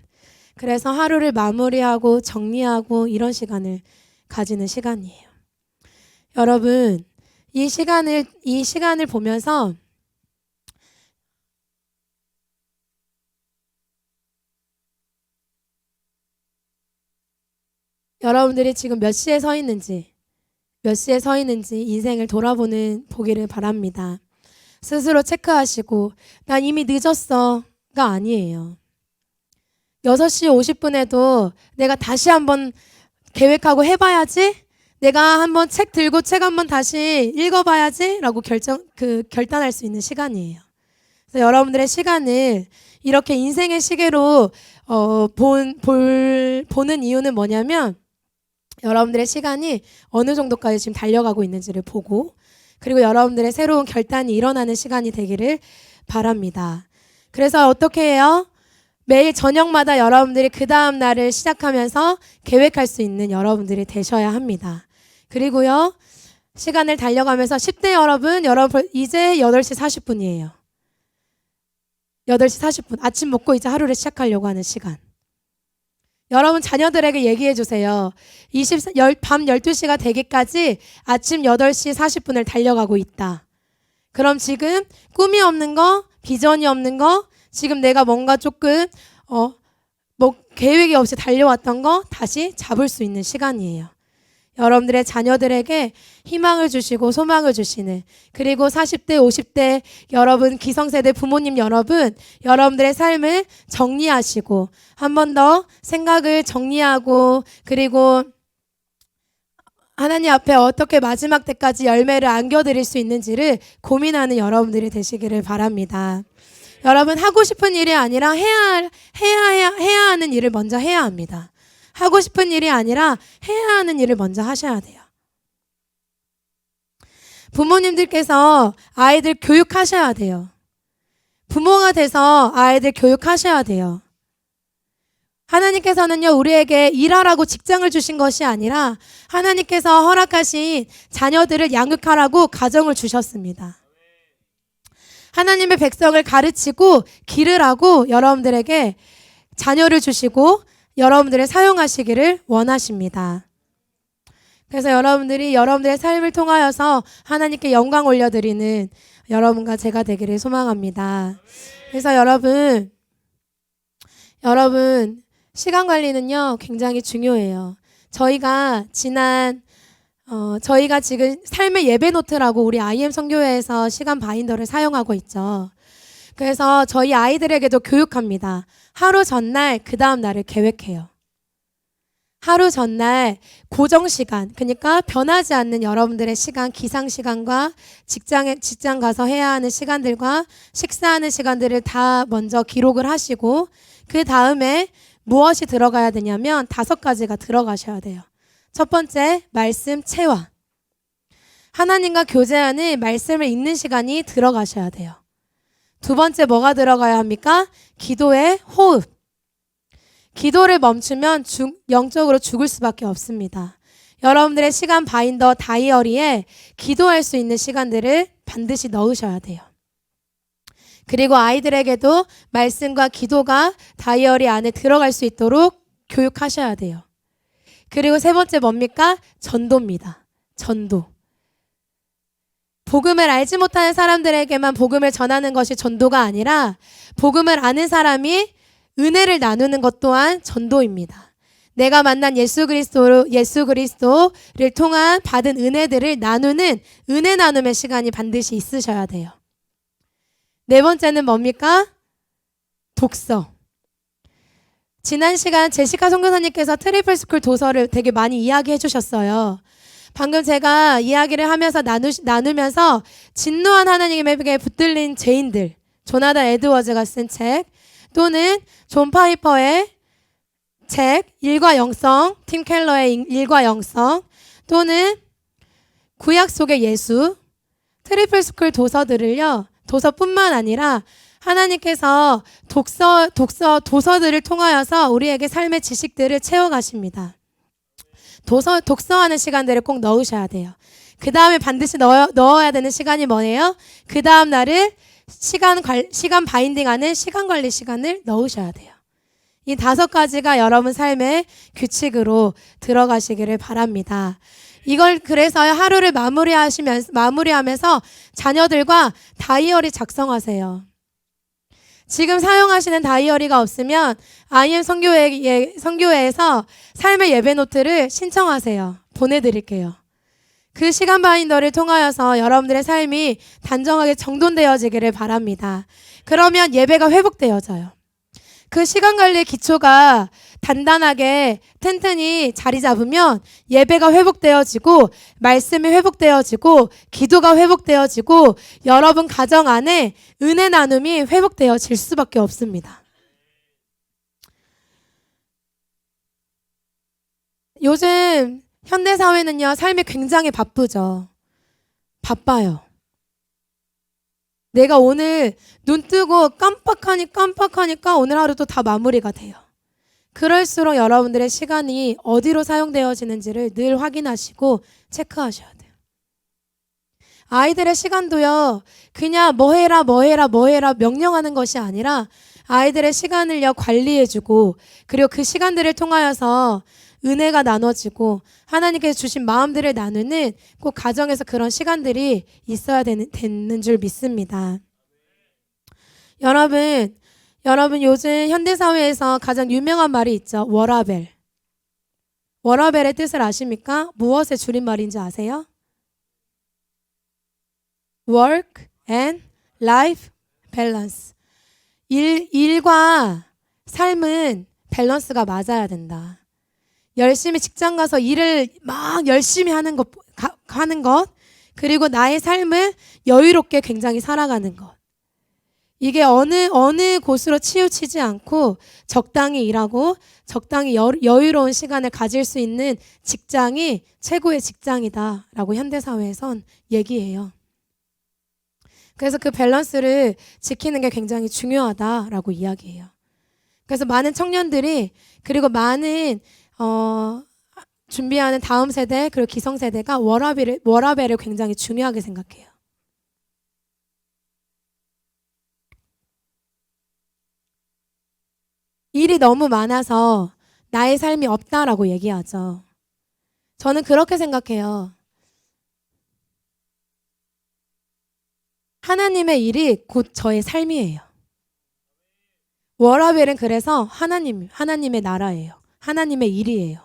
그래서 하루를 마무리하고 정리하고 이런 시간을 가지는 시간이에요. 여러분, 이 시간을 보면서 여러분들이 지금 몇 시에 서 있는지 인생을 돌아보는 보기를 바랍니다. 스스로 체크하시고 난 이미 늦었어가 아니에요. 6시 50분에도 내가 다시 한번 계획하고 해봐야지. 내가 한번 책 들고 책 한번 다시 읽어봐야지라고 결단할 수 있는 시간이에요. 그래서 여러분들의 시간을 이렇게 인생의 시계로 보는 이유는 뭐냐면 여러분들의 시간이 어느 정도까지 지금 달려가고 있는지를 보고 그리고 여러분들의 새로운 결단이 일어나는 시간이 되기를 바랍니다. 그래서 어떻게 해요? 매일 저녁마다 여러분들이 그 다음 날을 시작하면서 계획할 수 있는 여러분들이 되셔야 합니다. 그리고요, 시간을 달려가면서 10대 여러분 이제 8시 40분이에요. 8시 40분. 아침 먹고 이제 하루를 시작하려고 하는 시간. 여러분 자녀들에게 얘기해 주세요. 밤 12시가 되기까지 아침 8시 40분을 달려가고 있다. 그럼 지금 꿈이 없는 거, 비전이 없는 거, 지금 내가 뭔가 조금 계획이 없이 달려왔던 거 다시 잡을 수 있는 시간이에요. 여러분들의 자녀들에게 희망을 주시고 소망을 주시는 그리고 40대, 50대 여러분 기성세대 부모님 여러분 여러분들의 삶을 정리하시고 한 번 더 생각을 정리하고 그리고 하나님 앞에 어떻게 마지막 때까지 열매를 안겨드릴 수 있는지를 고민하는 여러분들이 되시기를 바랍니다. 여러분 하고 싶은 일이 아니라 해야 하는 일을 먼저 해야 합니다. 하고 싶은 일이 아니라 해야 하는 일을 먼저 하셔야 돼요. 부모님들께서 아이들 교육하셔야 돼요. 부모가 돼서 아이들 교육하셔야 돼요. 하나님께서는요, 우리에게 일하라고 직장을 주신 것이 아니라 하나님께서 허락하신 자녀들을 양육하라고 가정을 주셨습니다. 하나님의 백성을 가르치고 기르라고 여러분들에게 자녀를 주시고 여러분들을 사용하시기를 원하십니다. 그래서 여러분들이 여러분들의 삶을 통하여서 하나님께 영광 올려드리는 여러분과 제가 되기를 소망합니다. 그래서 여러분 시간 관리는요 굉장히 중요해요. 저희가 지금 삶의 예배 노트라고 우리 IM 선교회에서 시간 바인더를 사용하고 있죠. 그래서 저희 아이들에게도 교육합니다. 하루 전날 그 다음 날을 계획해요. 하루 전날 고정 시간, 그러니까 변하지 않는 여러분들의 시간, 기상 시간과 직장 가서 해야 하는 시간들과 식사하는 시간들을 다 먼저 기록을 하시고 그 다음에 무엇이 들어가야 되냐면 5가지가 들어가셔야 돼요. 첫 번째, 말씀 체화. 하나님과 교제하는 말씀을 읽는 시간이 들어가셔야 돼요. 두 번째 뭐가 들어가야 합니까? 기도의 호흡. 기도를 멈추면 영적으로 죽을 수밖에 없습니다. 여러분들의 시간 바인더 다이어리에 기도할 수 있는 시간들을 반드시 넣으셔야 돼요. 그리고 아이들에게도 말씀과 기도가 다이어리 안에 들어갈 수 있도록 교육하셔야 돼요. 그리고 세 번째 뭡니까? 전도입니다. 전도. 복음을 알지 못하는 사람들에게만 복음을 전하는 것이 전도가 아니라 복음을 아는 사람이 은혜를 나누는 것 또한 전도입니다. 내가 만난 예수 그리스도를 통한 받은 은혜들을 나누는 은혜 나눔의 시간이 반드시 있으셔야 돼요. 네 번째는 뭡니까? 독서. 지난 시간 제시카 선교사님께서 트리플 스쿨 도서를 되게 많이 이야기해 주셨어요. 방금 제가 이야기를 하면서 나누면서 진노한 하나님에게 붙들린 죄인들, 조나단 에드워즈가 쓴 책, 또는 존 파이퍼의 책 일과 영성, 팀 켈러의 일과 영성, 또는 구약 속의 예수, 트리플 스쿨 도서들을요, 도서뿐만 아니라 하나님께서 도서들을 통하여서 우리에게 삶의 지식들을 채워가십니다. 독서하는 시간들을 꼭 넣으셔야 돼요. 그 다음에 반드시 넣어야 되는 시간이 뭐예요? 그 다음 날을 시간 바인딩하는 시간 관리 시간을 넣으셔야 돼요. 이 5가지가 여러분 삶의 규칙으로 들어가시기를 바랍니다. 이걸 그래서 하루를 마무리하면서 자녀들과 다이어리 작성하세요. 지금 사용하시는 다이어리가 없으면 IM 선교회에서 삶의 예배 노트를 신청하세요. 보내드릴게요. 그 시간 바인더를 통하여서 여러분들의 삶이 단정하게 정돈되어지기를 바랍니다. 그러면 예배가 회복되어져요. 그 시간 관리의 기초가 단단하게 튼튼히 자리 잡으면 예배가 회복되어지고 말씀이 회복되어지고 기도가 회복되어지고 여러분 가정 안에 은혜 나눔이 회복되어질 수밖에 없습니다. 요즘 현대사회는요, 삶이 굉장히 바쁘죠. 바빠요. 내가 오늘 눈 뜨고 깜빡하니까 오늘 하루도 다 마무리가 돼요. 그럴수록 여러분들의 시간이 어디로 사용되어지는지를 늘 확인하시고 체크하셔야 돼요. 아이들의 시간도요, 그냥 뭐 해라 명령하는 것이 아니라 아이들의 시간을요, 관리해주고 그리고 그 시간들을 통하여서 은혜가 나눠지고 하나님께서 주신 마음들을 나누는 꼭 가정에서 그런 시간들이 있어야 되는 줄 믿습니다. 여러분 요즘 현대사회에서 가장 유명한 말이 있죠. 워라벨. 워라벨의 뜻을 아십니까? 무엇의 줄임말인지 아세요? Work and Life Balance. 일과 삶은 밸런스가 맞아야 된다. 열심히 직장 가서 일을 막 열심히 하는 것, 그리고 나의 삶을 여유롭게 굉장히 살아가는 것. 이게 어느 곳으로 치우치지 않고 적당히 일하고 적당히 여유로운 시간을 가질 수 있는 직장이 최고의 직장이다라고 현대사회에선 얘기해요. 그래서 그 밸런스를 지키는 게 굉장히 중요하다라고 이야기해요. 그래서 많은 청년들이 그리고 많은 준비하는 다음 세대 그리고 기성세대가 워라밸을 굉장히 중요하게 생각해요. 일이 너무 많아서 나의 삶이 없다라고 얘기하죠. 저는 그렇게 생각해요. 하나님의 일이 곧 저의 삶이에요. 워라밸은 그래서 하나님의 나라예요. 하나님의 일이에요.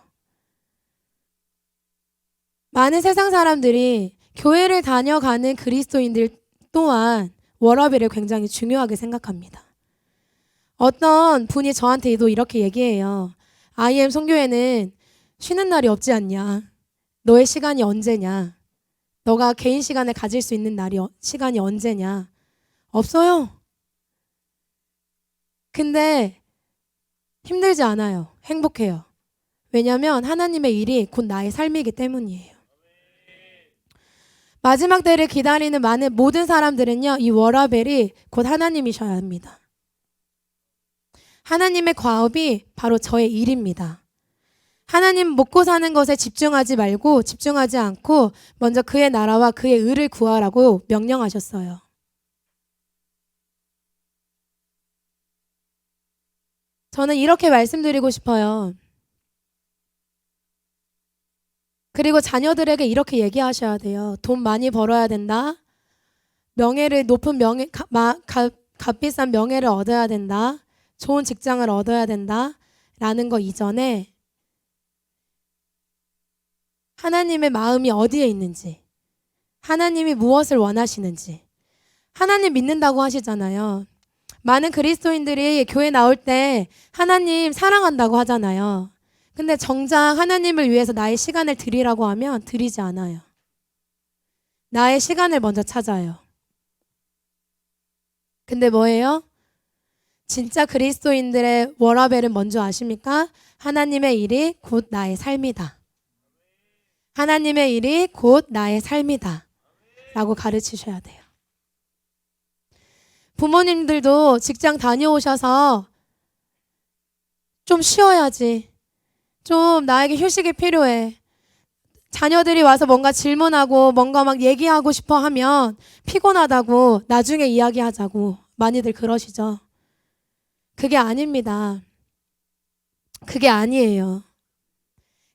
많은 세상 사람들이 교회를 다녀가는 그리스도인들 또한 워라밸을 굉장히 중요하게 생각합니다. 어떤 분이 저한테도 이렇게 얘기해요. IM 선교회는 쉬는 날이 없지 않냐? 너의 시간이 언제냐? 너가 개인 시간을 가질 수 있는 시간이 언제냐? 없어요. 근데 힘들지 않아요. 행복해요. 왜냐하면 하나님의 일이 곧 나의 삶이기 때문이에요. 마지막 때를 기다리는 모든 사람들은요, 이 워라밸이 곧 하나님이셔야 합니다. 하나님의 과업이 바로 저의 일입니다. 하나님 먹고 사는 것에 집중하지 않고 먼저 그의 나라와 그의 의를 구하라고 명령하셨어요. 저는 이렇게 말씀드리고 싶어요. 그리고 자녀들에게 이렇게 얘기하셔야 돼요. 돈 많이 벌어야 된다. 값비싼 명예를 얻어야 된다. 좋은 직장을 얻어야 된다. 라는 거 이전에 하나님의 마음이 어디에 있는지, 하나님이 무엇을 원하시는지, 하나님 믿는다고 하시잖아요. 많은 그리스도인들이 교회 나올 때 하나님 사랑한다고 하잖아요. 근데 정작 하나님을 위해서 나의 시간을 드리라고 하면 드리지 않아요. 나의 시간을 먼저 찾아요. 근데 뭐예요? 진짜 그리스도인들의 워라밸은 뭔지 아십니까? 하나님의 일이 곧 나의 삶이다. 하나님의 일이 곧 나의 삶이다. 라고 가르치셔야 돼요. 부모님들도 직장 다녀오셔서 좀 쉬어야지. 좀 나에게 휴식이 필요해. 자녀들이 와서 뭔가 질문하고 뭔가 막 얘기하고 싶어 하면 피곤하다고 나중에 이야기하자고 많이들 그러시죠. 그게 아닙니다. 그게 아니에요.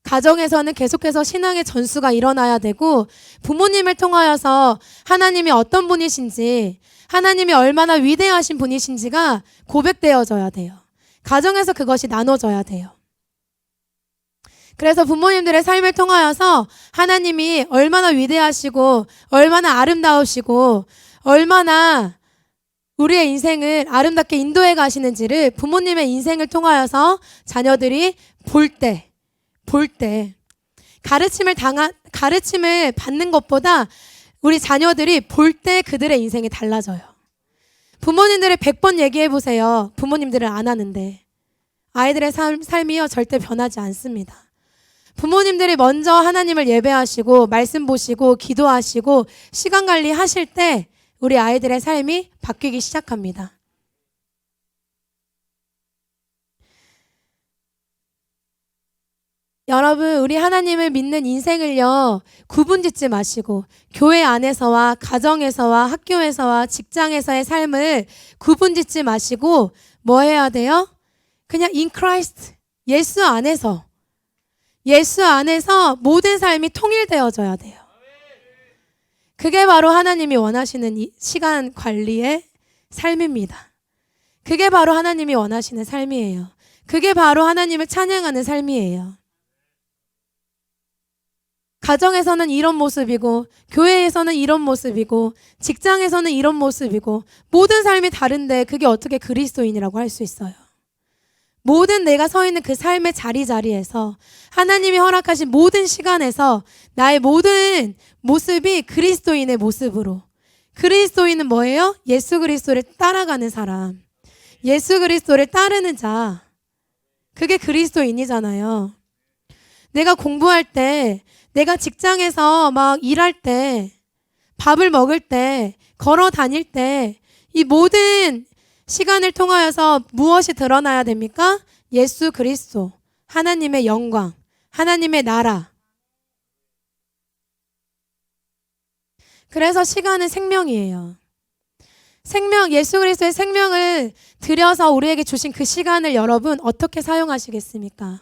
가정에서는 계속해서 신앙의 전수가 일어나야 되고 부모님을 통하여서 하나님이 어떤 분이신지 하나님이 얼마나 위대하신 분이신지가 고백되어져야 돼요. 가정에서 그것이 나눠져야 돼요. 그래서 부모님들의 삶을 통하여서 하나님이 얼마나 위대하시고 얼마나 아름다우시고 얼마나 우리의 인생을 아름답게 인도해 가시는지를 부모님의 인생을 통하여서 자녀들이 볼 때 가르침을 받는 것보다 우리 자녀들이 볼 때 그들의 인생이 달라져요. 부모님들을 100번 얘기해 보세요. 부모님들은 안 하는데 아이들의 삶이요 절대 변하지 않습니다. 부모님들이 먼저 하나님을 예배하시고 말씀 보시고 기도하시고 시간 관리하실 때 우리 아이들의 삶이 바뀌기 시작합니다. 여러분, 우리 하나님을 믿는 인생을요 구분짓지 마시고 교회 안에서와 가정에서와 학교에서와 직장에서의 삶을 구분짓지 마시고 뭐 해야 돼요? 그냥 in Christ, 예수 안에서 모든 삶이 통일되어져야 돼요. 그게 바로 하나님이 원하시는 이 시간 관리의 삶입니다. 그게 바로 하나님이 원하시는 삶이에요. 그게 바로 하나님을 찬양하는 삶이에요. 가정에서는 이런 모습이고 교회에서는 이런 모습이고 직장에서는 이런 모습이고 모든 삶이 다른데 그게 어떻게 그리스도인이라고 할 수 있어요? 모든 내가 서 있는 그 삶의 자리에서 하나님이 허락하신 모든 시간에서 나의 모든 모습이 그리스도인의 모습으로. 그리스도인은 뭐예요? 예수 그리스도를 따라가는 사람. 예수 그리스도를 따르는 자. 그게 그리스도인이잖아요. 내가 공부할 때, 내가 직장에서 막 일할 때, 밥을 먹을 때, 걸어 다닐 때, 이 모든 시간을 통하여서 무엇이 드러나야 됩니까? 예수 그리스도, 하나님의 영광, 하나님의 나라. 그래서 시간은 생명이에요. 예수 그리스도의 생명을 들여서 우리에게 주신 그 시간을 여러분 어떻게 사용하시겠습니까?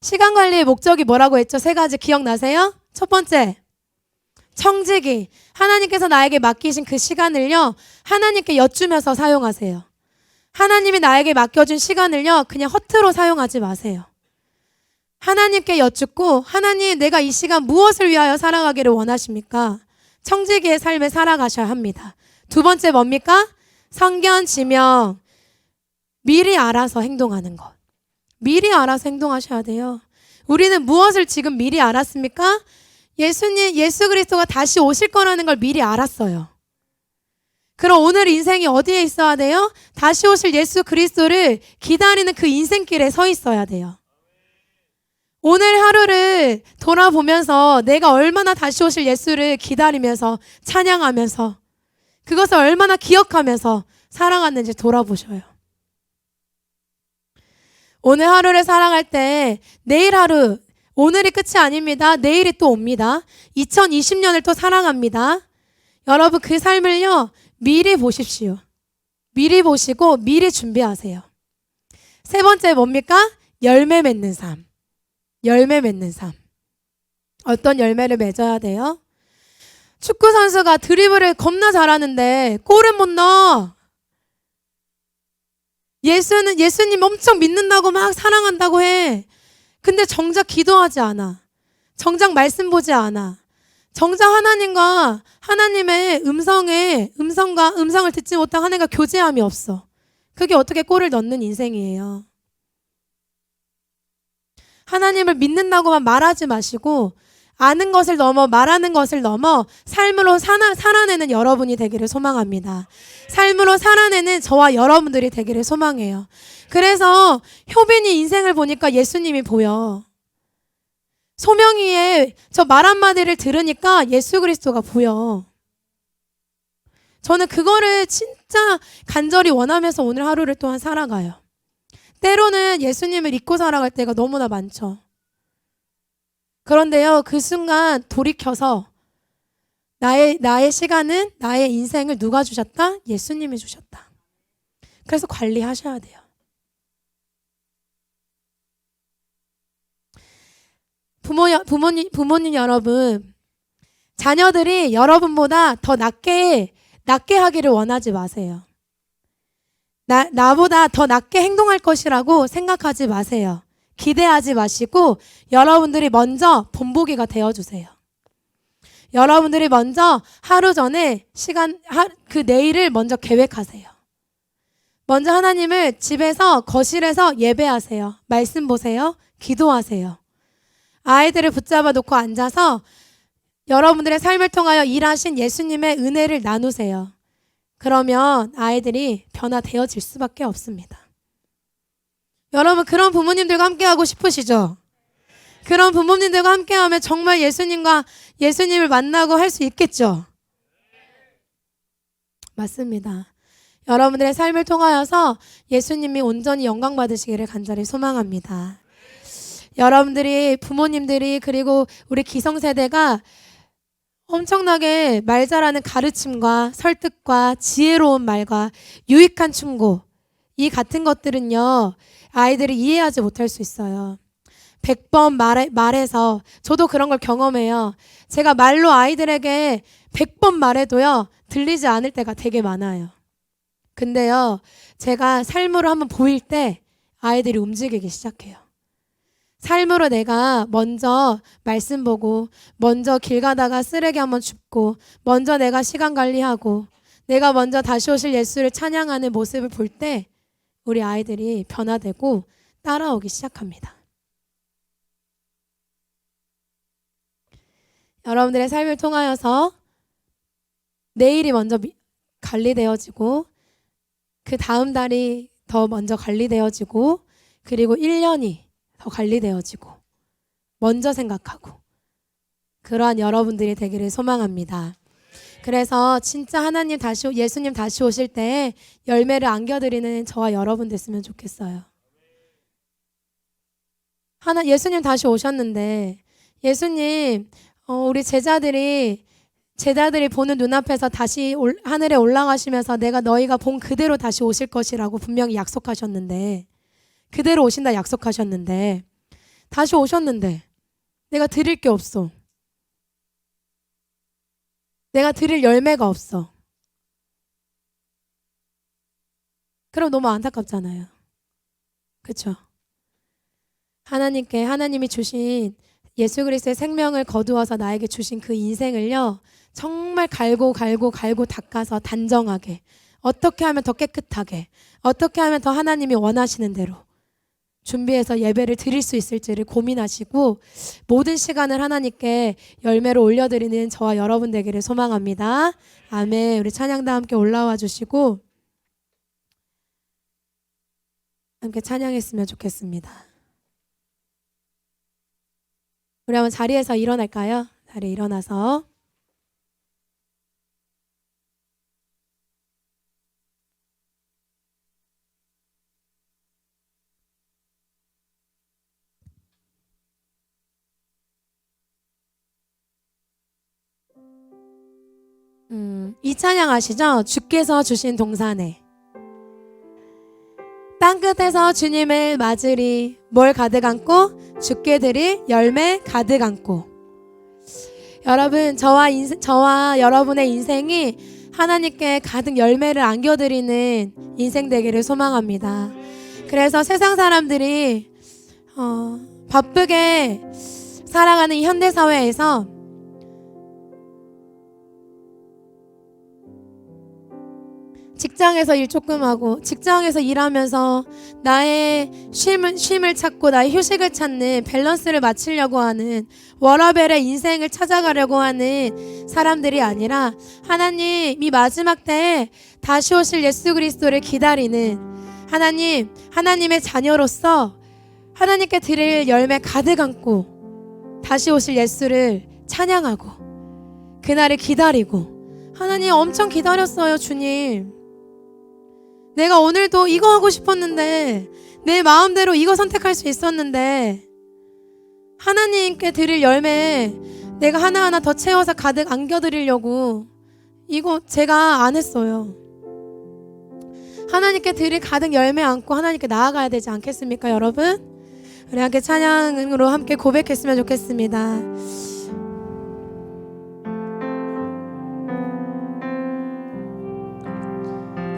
시간 관리의 목적이 뭐라고 했죠? 3가지 기억나세요? 첫 번째, 청지기. 하나님께서 나에게 맡기신 그 시간을요, 하나님께 여쭈면서 사용하세요. 하나님이 나에게 맡겨준 시간을요, 그냥 허투루 사용하지 마세요. 하나님께 여쭙고, 하나님, 내가 이 시간 무엇을 위하여 살아가기를 원하십니까? 청지기의 삶을 살아가셔야 합니다. 2번째 뭡니까? 성견, 지명. 미리 알아서 행동하는 것. 미리 알아서 행동하셔야 돼요. 우리는 무엇을 지금 미리 알았습니까? 예수 그리스도가 다시 오실 거라는 걸 미리 알았어요. 그럼 오늘 인생이 어디에 있어야 돼요? 다시 오실 예수 그리스도를 기다리는 그 인생길에 서 있어야 돼요. 오늘 하루를 돌아보면서 내가 얼마나 다시 오실 예수를 기다리면서 찬양하면서 그것을 얼마나 기억하면서 살아갔는지 돌아보셔요. 오늘 하루를 살아갈 때 내일 하루, 오늘이 끝이 아닙니다. 내일이 또 옵니다. 2020년을 또 살아갑니다. 여러분 그 삶을요 미리 보십시오. 미리 보시고 미리 준비하세요. 3번째 뭡니까? 열매 맺는 삶. 열매 맺는 삶. 어떤 열매를 맺어야 돼요? 축구 선수가 드리블을 겁나 잘하는데 골은 못 넣어. 예수님 엄청 믿는다고 막 사랑한다고 해. 근데 정작 기도하지 않아. 정작 말씀 보지 않아. 정작 하나님과 하나님의 음성을 듣지 못한 한 해가 교제함이 없어. 그게 어떻게 골을 넣는 인생이에요. 하나님을 믿는다고만 말하지 마시고 아는 것을 넘어 말하는 것을 넘어 삶으로 살아내는 여러분이 되기를 소망합니다. 삶으로 살아내는 저와 여러분들이 되기를 소망해요. 그래서 효빈이 인생을 보니까 예수님이 보여. 소명이의 저 말 한마디를 들으니까 예수 그리스도가 보여. 저는 그거를 진짜 간절히 원하면서 오늘 하루를 또한 살아가요. 때로는 예수님을 잊고 살아갈 때가 너무나 많죠. 그런데요, 그 순간 돌이켜서 나의 시간은, 나의 인생을 누가 주셨다? 예수님이 주셨다. 그래서 관리하셔야 돼요. 부모님 여러분, 자녀들이 여러분보다 더 낫게 하기를 원하지 마세요. 나보다 더 낫게 행동할 것이라고 생각하지 마세요. 기대하지 마시고 여러분들이 먼저 본보기가 되어주세요. 여러분들이 먼저 하루 전에 그 내일을 먼저 계획하세요. 먼저 하나님을 집에서 거실에서 예배하세요. 말씀 보세요. 기도하세요. 아이들을 붙잡아 놓고 앉아서 여러분들의 삶을 통하여 일하신 예수님의 은혜를 나누세요. 그러면 아이들이 변화되어질 수밖에 없습니다. 여러분, 그런 부모님들과 함께하고 싶으시죠? 그런 부모님들과 함께하면 정말 예수님을 만나고 할 수 있겠죠? 맞습니다. 여러분들의 삶을 통하여서 예수님이 온전히 영광 받으시기를 간절히 소망합니다. 여러분들이, 부모님들이, 그리고 우리 기성세대가 엄청나게 말 잘하는 가르침과 설득과 지혜로운 말과 유익한 충고, 이 같은 것들은요, 아이들이 이해하지 못할 수 있어요. 100번 말해서, 저도 그런 걸 경험해요. 제가 말로 아이들에게 100번 말해도요, 들리지 않을 때가 되게 많아요. 근데요, 제가 삶으로 한번 보일 때 아이들이 움직이기 시작해요. 삶으로 내가 먼저 말씀 보고, 먼저 길 가다가 쓰레기 한번 줍고, 먼저 내가 시간 관리하고, 내가 먼저 다시 오실 예수를 찬양하는 모습을 볼 때 우리 아이들이 변화되고 따라오기 시작합니다. 여러분들의 삶을 통하여서 내일이 먼저 관리되어지고, 그 다음 달이 더 먼저 관리되어지고, 그리고 1년이 더 관리되어지고, 먼저 생각하고, 그러한 여러분들이 되기를 소망합니다. 그래서 진짜 예수님 다시 오실 때 열매를 안겨드리는 저와 여러분 됐으면 좋겠어요. 예수님 다시 오셨는데, 예수님, 우리 제자들이 보는 눈앞에서 다시 하늘에 올라가시면서 내가 너희가 본 그대로 다시 오실 것이라고 분명히 약속하셨는데, 그대로 오신다 약속하셨는데, 다시 오셨는데 내가 드릴 게 없어. 내가 드릴 열매가 없어. 그럼 너무 안타깝잖아요. 그렇죠? 하나님이 주신 예수 그리스도의 생명을 거두어서 나에게 주신 그 인생을요, 정말 갈고 닦아서 단정하게, 어떻게 하면 더 깨끗하게, 어떻게 하면 더 하나님이 원하시는 대로 준비해서 예배를 드릴 수 있을지를 고민하시고, 모든 시간을 하나님께 열매로 올려드리는 저와 여러분 되기를 소망합니다. 아멘. 우리 찬양도 함께 올라와 주시고 함께 찬양했으면 좋겠습니다. 우리 한번 자리에서 일어날까요? 자리에 일어나서 이 찬양 아시죠? 주께서 주신 동산에 땅끝에서 주님을 맞으리, 뭘 가득 안고? 주께 드릴 열매 가득 안고. 여러분, 저와 여러분의 인생이 하나님께 가득 열매를 안겨드리는 인생 되기를 소망합니다. 그래서 세상 사람들이 바쁘게 살아가는 이 현대사회에서 직장에서 일 조금 하고, 직장에서 일하면서 나의 쉼을 찾고 나의 휴식을 찾는, 밸런스를 맞추려고 하는, 워라벨의 인생을 찾아가려고 하는 사람들이 아니라, 하나님 이 마지막 때에 다시 오실 예수 그리스도를 기다리는 하나님의 자녀로서 하나님께 드릴 열매 가득 안고 다시 오실 예수를 찬양하고 그날을 기다리고, 하나님 엄청 기다렸어요. 주님, 내가 오늘도 이거 하고 싶었는데, 내 마음대로 이거 선택할 수 있었는데, 하나님께 드릴 열매 내가 하나하나 더 채워서 가득 안겨드리려고 이거 제가 안 했어요. 하나님께 드릴 가득 열매 안고 하나님께 나아가야 되지 않겠습니까, 여러분? 우리 함께 찬양으로 함께 고백했으면 좋겠습니다.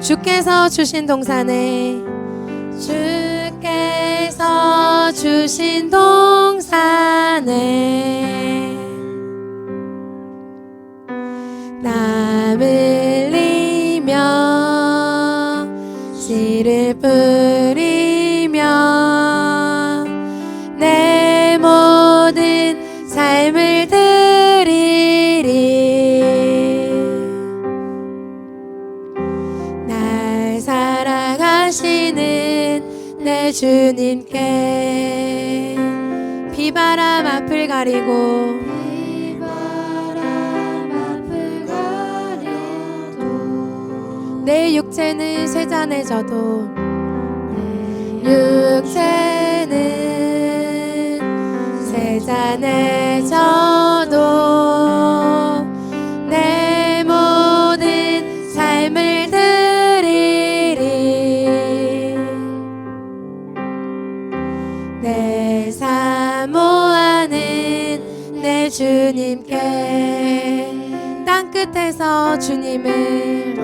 주께서 주신 동산에, 주께서 주신 동산에 씨를 뿌리며 내 모든 삶을 드리리. 날 사랑하시는 내 주님께 비바람 앞을 가리고 내 육체는 쇠잔해져도 육체는 쇠잔해져도 내 모든 삶을 드리리. 내 사모하는 내 주님께 땅끝에서 주님을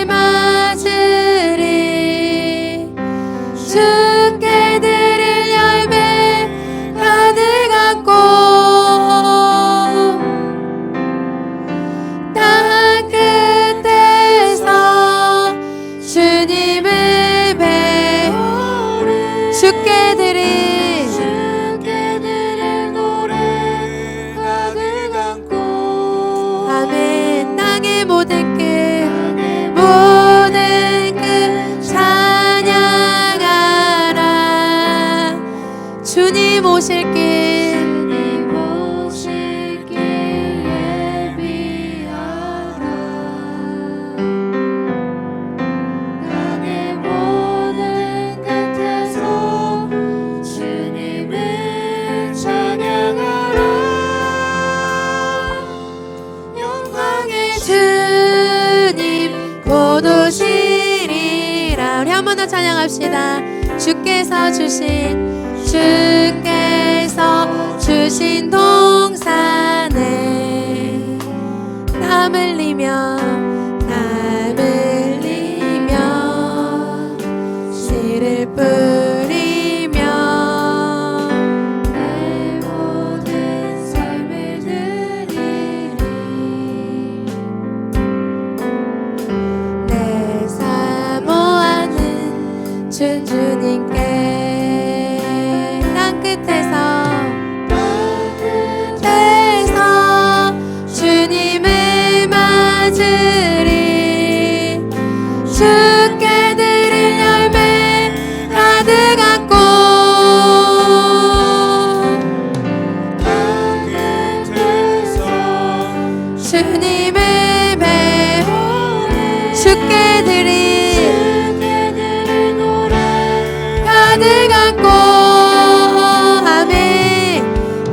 맞으리. 주께 드릴 열매 가득한 꽃 땅끝에서 주님을 주께 드릴 노래 가득한 꽃. 아멘. 땅의 모든 끝 찬양하라. 주님 오실 길 예비하라. 땅의 모든 끝에서 주님을 찬양하라. 영광의 주님 곧 오시리라. 우리 한 번 더 찬양합시다. 주께서 주신 동산에 땀 흘리며 씨를 뿌리며 내 모든 삶을 드리리. 내 사모하는 주님께 땅끝에서 주님을 맞으리. 주께 드릴 열매 가득한 꽃 주님을 주께 드릴 노래 가득한 꽃. 아멘.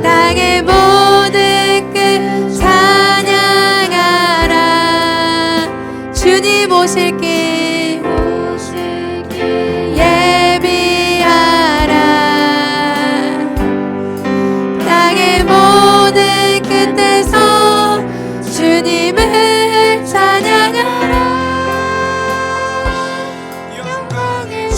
땅의 모든 끝 찬양하라. 주님 오실 길 예비하라. 땅의 모든 끝에서 주님을 찬양하라.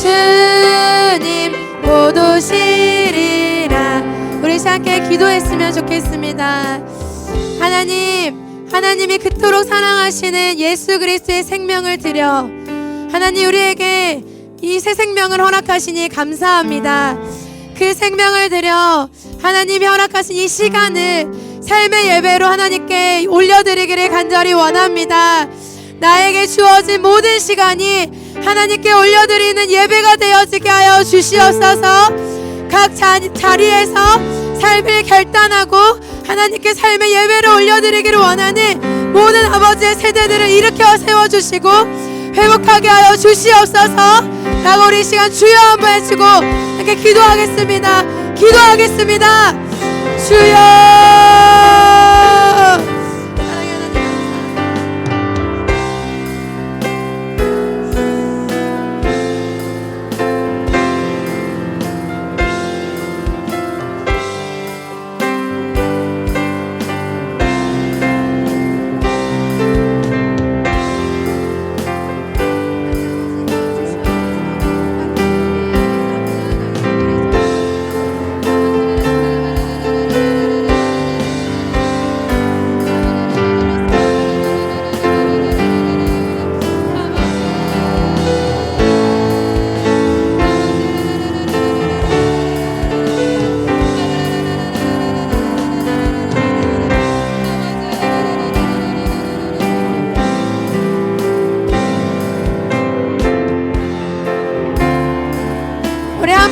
주님 곧 오시리라. 우리 함께 기도했으면 좋겠습니다. 하나님이 그토록 사랑하시는 예수 그리스도의 생명을 드려 하나님 우리에게 이 새 생명을 허락하시니 감사합니다. 그 생명을 드려 하나님이 허락하신 이 시간을 삶의 예배로 하나님께 올려드리기를 간절히 원합니다. 나에게 주어진 모든 시간이 하나님께 올려드리는 예배가 되어지게 하여 주시옵소서. 각 자리에서 삶을 결단하고 하나님께 삶의 예배를 올려드리기를 원하는 모든 아버지의 세대들을 일으켜 세워주시고 회복하게 하여 주시옵소서. 라고 우리 시간 주여 한번 해주고 함께 기도하겠습니다. 주여.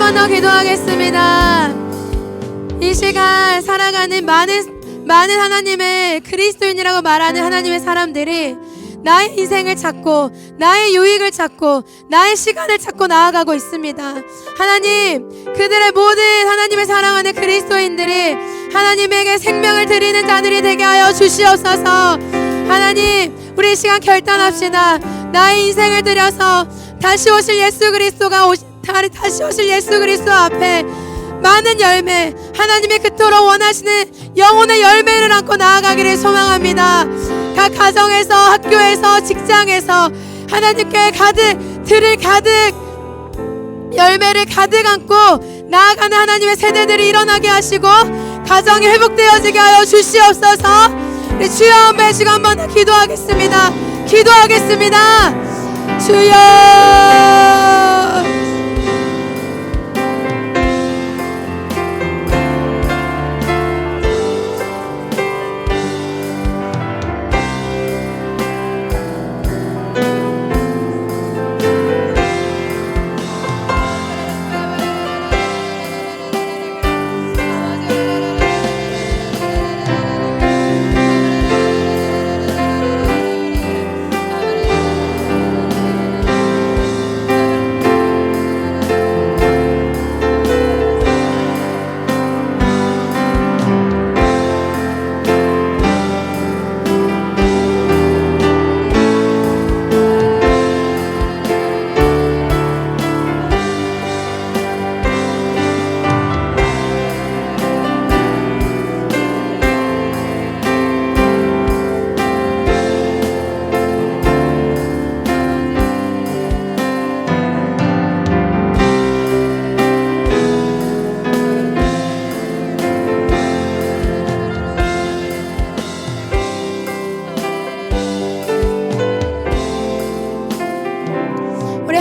번 더 기도하겠습니다. 이 시간 살아가는 많은 하나님의 그리스도인이라고 말하는 하나님의 사람들이 나의 인생을 찾고 나의 유익을 찾고 나의 시간을 찾고 나아가고 있습니다. 하나님, 그들의 모든 하나님을 사랑하는 그리스도인들이 하나님에게 생명을 드리는 자들이 되게 하여 주시옵소서. 하나님, 우리 이 시간 결단합시다. 나의 인생을 들여서 다시 오실 예수 그리스도 앞에 많은 열매, 하나님이 그토록 원하시는 영혼의 열매를 안고 나아가기를 소망합니다. 각 가정에서, 학교에서, 직장에서 하나님께 들을 가득 열매를 가득 안고 나아가는 하나님의 세대들이 일어나게 하시고 가정이 회복되어지게 하여 주시옵소서. 우리 주여 한번 시간 한번 더 기도하겠습니다. 주여.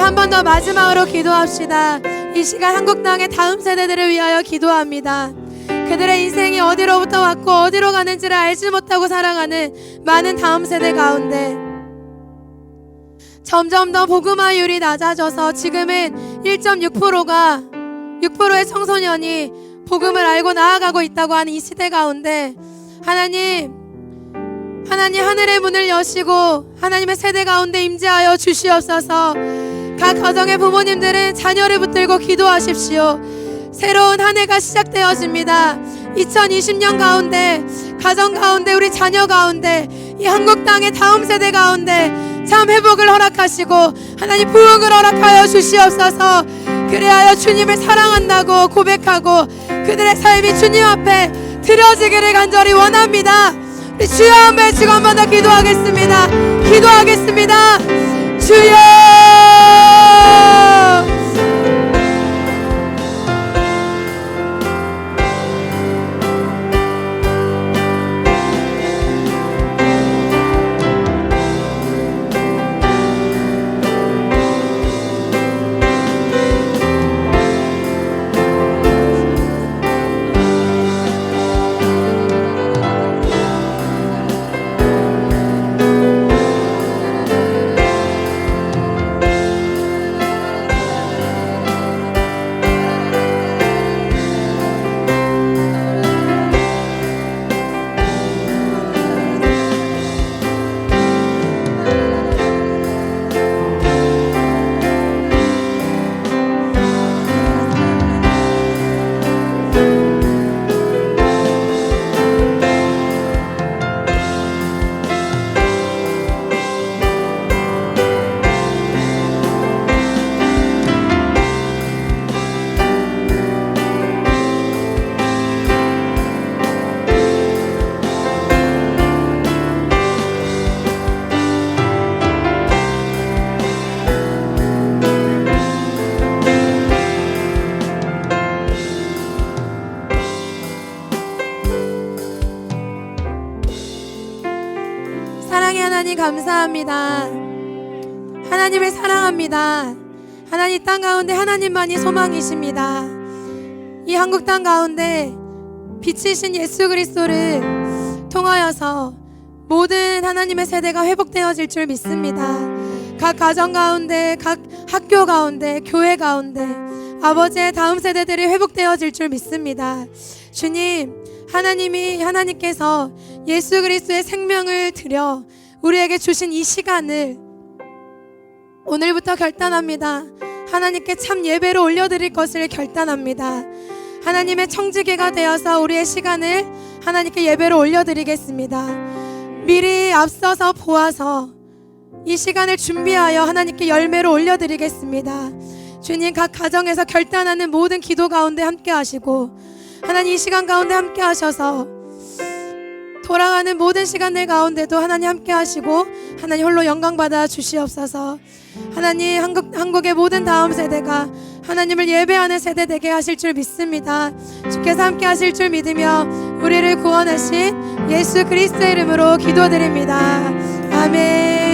한 번 더 마지막으로 기도합시다. 이 시간 한국 땅의 다음 세대들을 위하여 기도합니다. 그들의 인생이 어디로부터 왔고 어디로 가는지를 알지 못하고 살아가는 많은 다음 세대 가운데 점점 더 복음화율이 낮아져서 지금은 6%의 청소년이 복음을 알고 나아가고 있다고 하는 이 시대 가운데 하나님 하늘의 문을 여시고 하나님의 세대 가운데 임재하여 주시옵소서. 각 가정의 부모님들은 자녀를 붙들고 기도하십시오. 새로운 한 해가 시작되어집니다. 2020년 가운데 가정 가운데 우리 자녀 가운데 이 한국 땅의 다음 세대 가운데 참 회복을 허락하시고 하나님 부흥을 허락하여 주시옵소서. 그래하여 주님을 사랑한다고 고백하고 그들의 삶이 주님 앞에 드려지기를 간절히 원합니다. 우리 주여 한번 지금 한 번 더 기도하겠습니다. 주여. 사랑의 하나님 감사합니다. 하나님을 사랑합니다. 하나님 땅 가운데 하나님만이 소망이십니다. 이 한국 땅 가운데 빛이신 예수 그리스도를 통하여서 모든 하나님의 세대가 회복되어질 줄 믿습니다. 각 가정 가운데, 각 학교 가운데, 교회 가운데 아버지의 다음 세대들이 회복되어질 줄 믿습니다. 주님, 하나님께서 예수 그리스도의 생명을 드려 우리에게 주신 이 시간을 오늘부터 결단합니다. 하나님께 참 예배로 올려드릴 것을 결단합니다. 하나님의 청지기가 되어서 우리의 시간을 하나님께 예배로 올려드리겠습니다. 미리 앞서서 보아서 이 시간을 준비하여 하나님께 열매로 올려드리겠습니다. 주님, 각 가정에서 결단하는 모든 기도 가운데 함께 하시고 하나님 이 시간 가운데 함께 하셔서 돌아가는 모든 시간들 가운데도 하나님 함께 하시고 하나님 홀로 영광 받아 주시옵소서. 하나님, 한국의 모든 다음 세대가 하나님을 예배하는 세대 되게 하실 줄 믿습니다. 주께서 함께 하실 줄 믿으며 우리를 구원하신 예수 그리스도의 이름으로 기도드립니다. 아멘.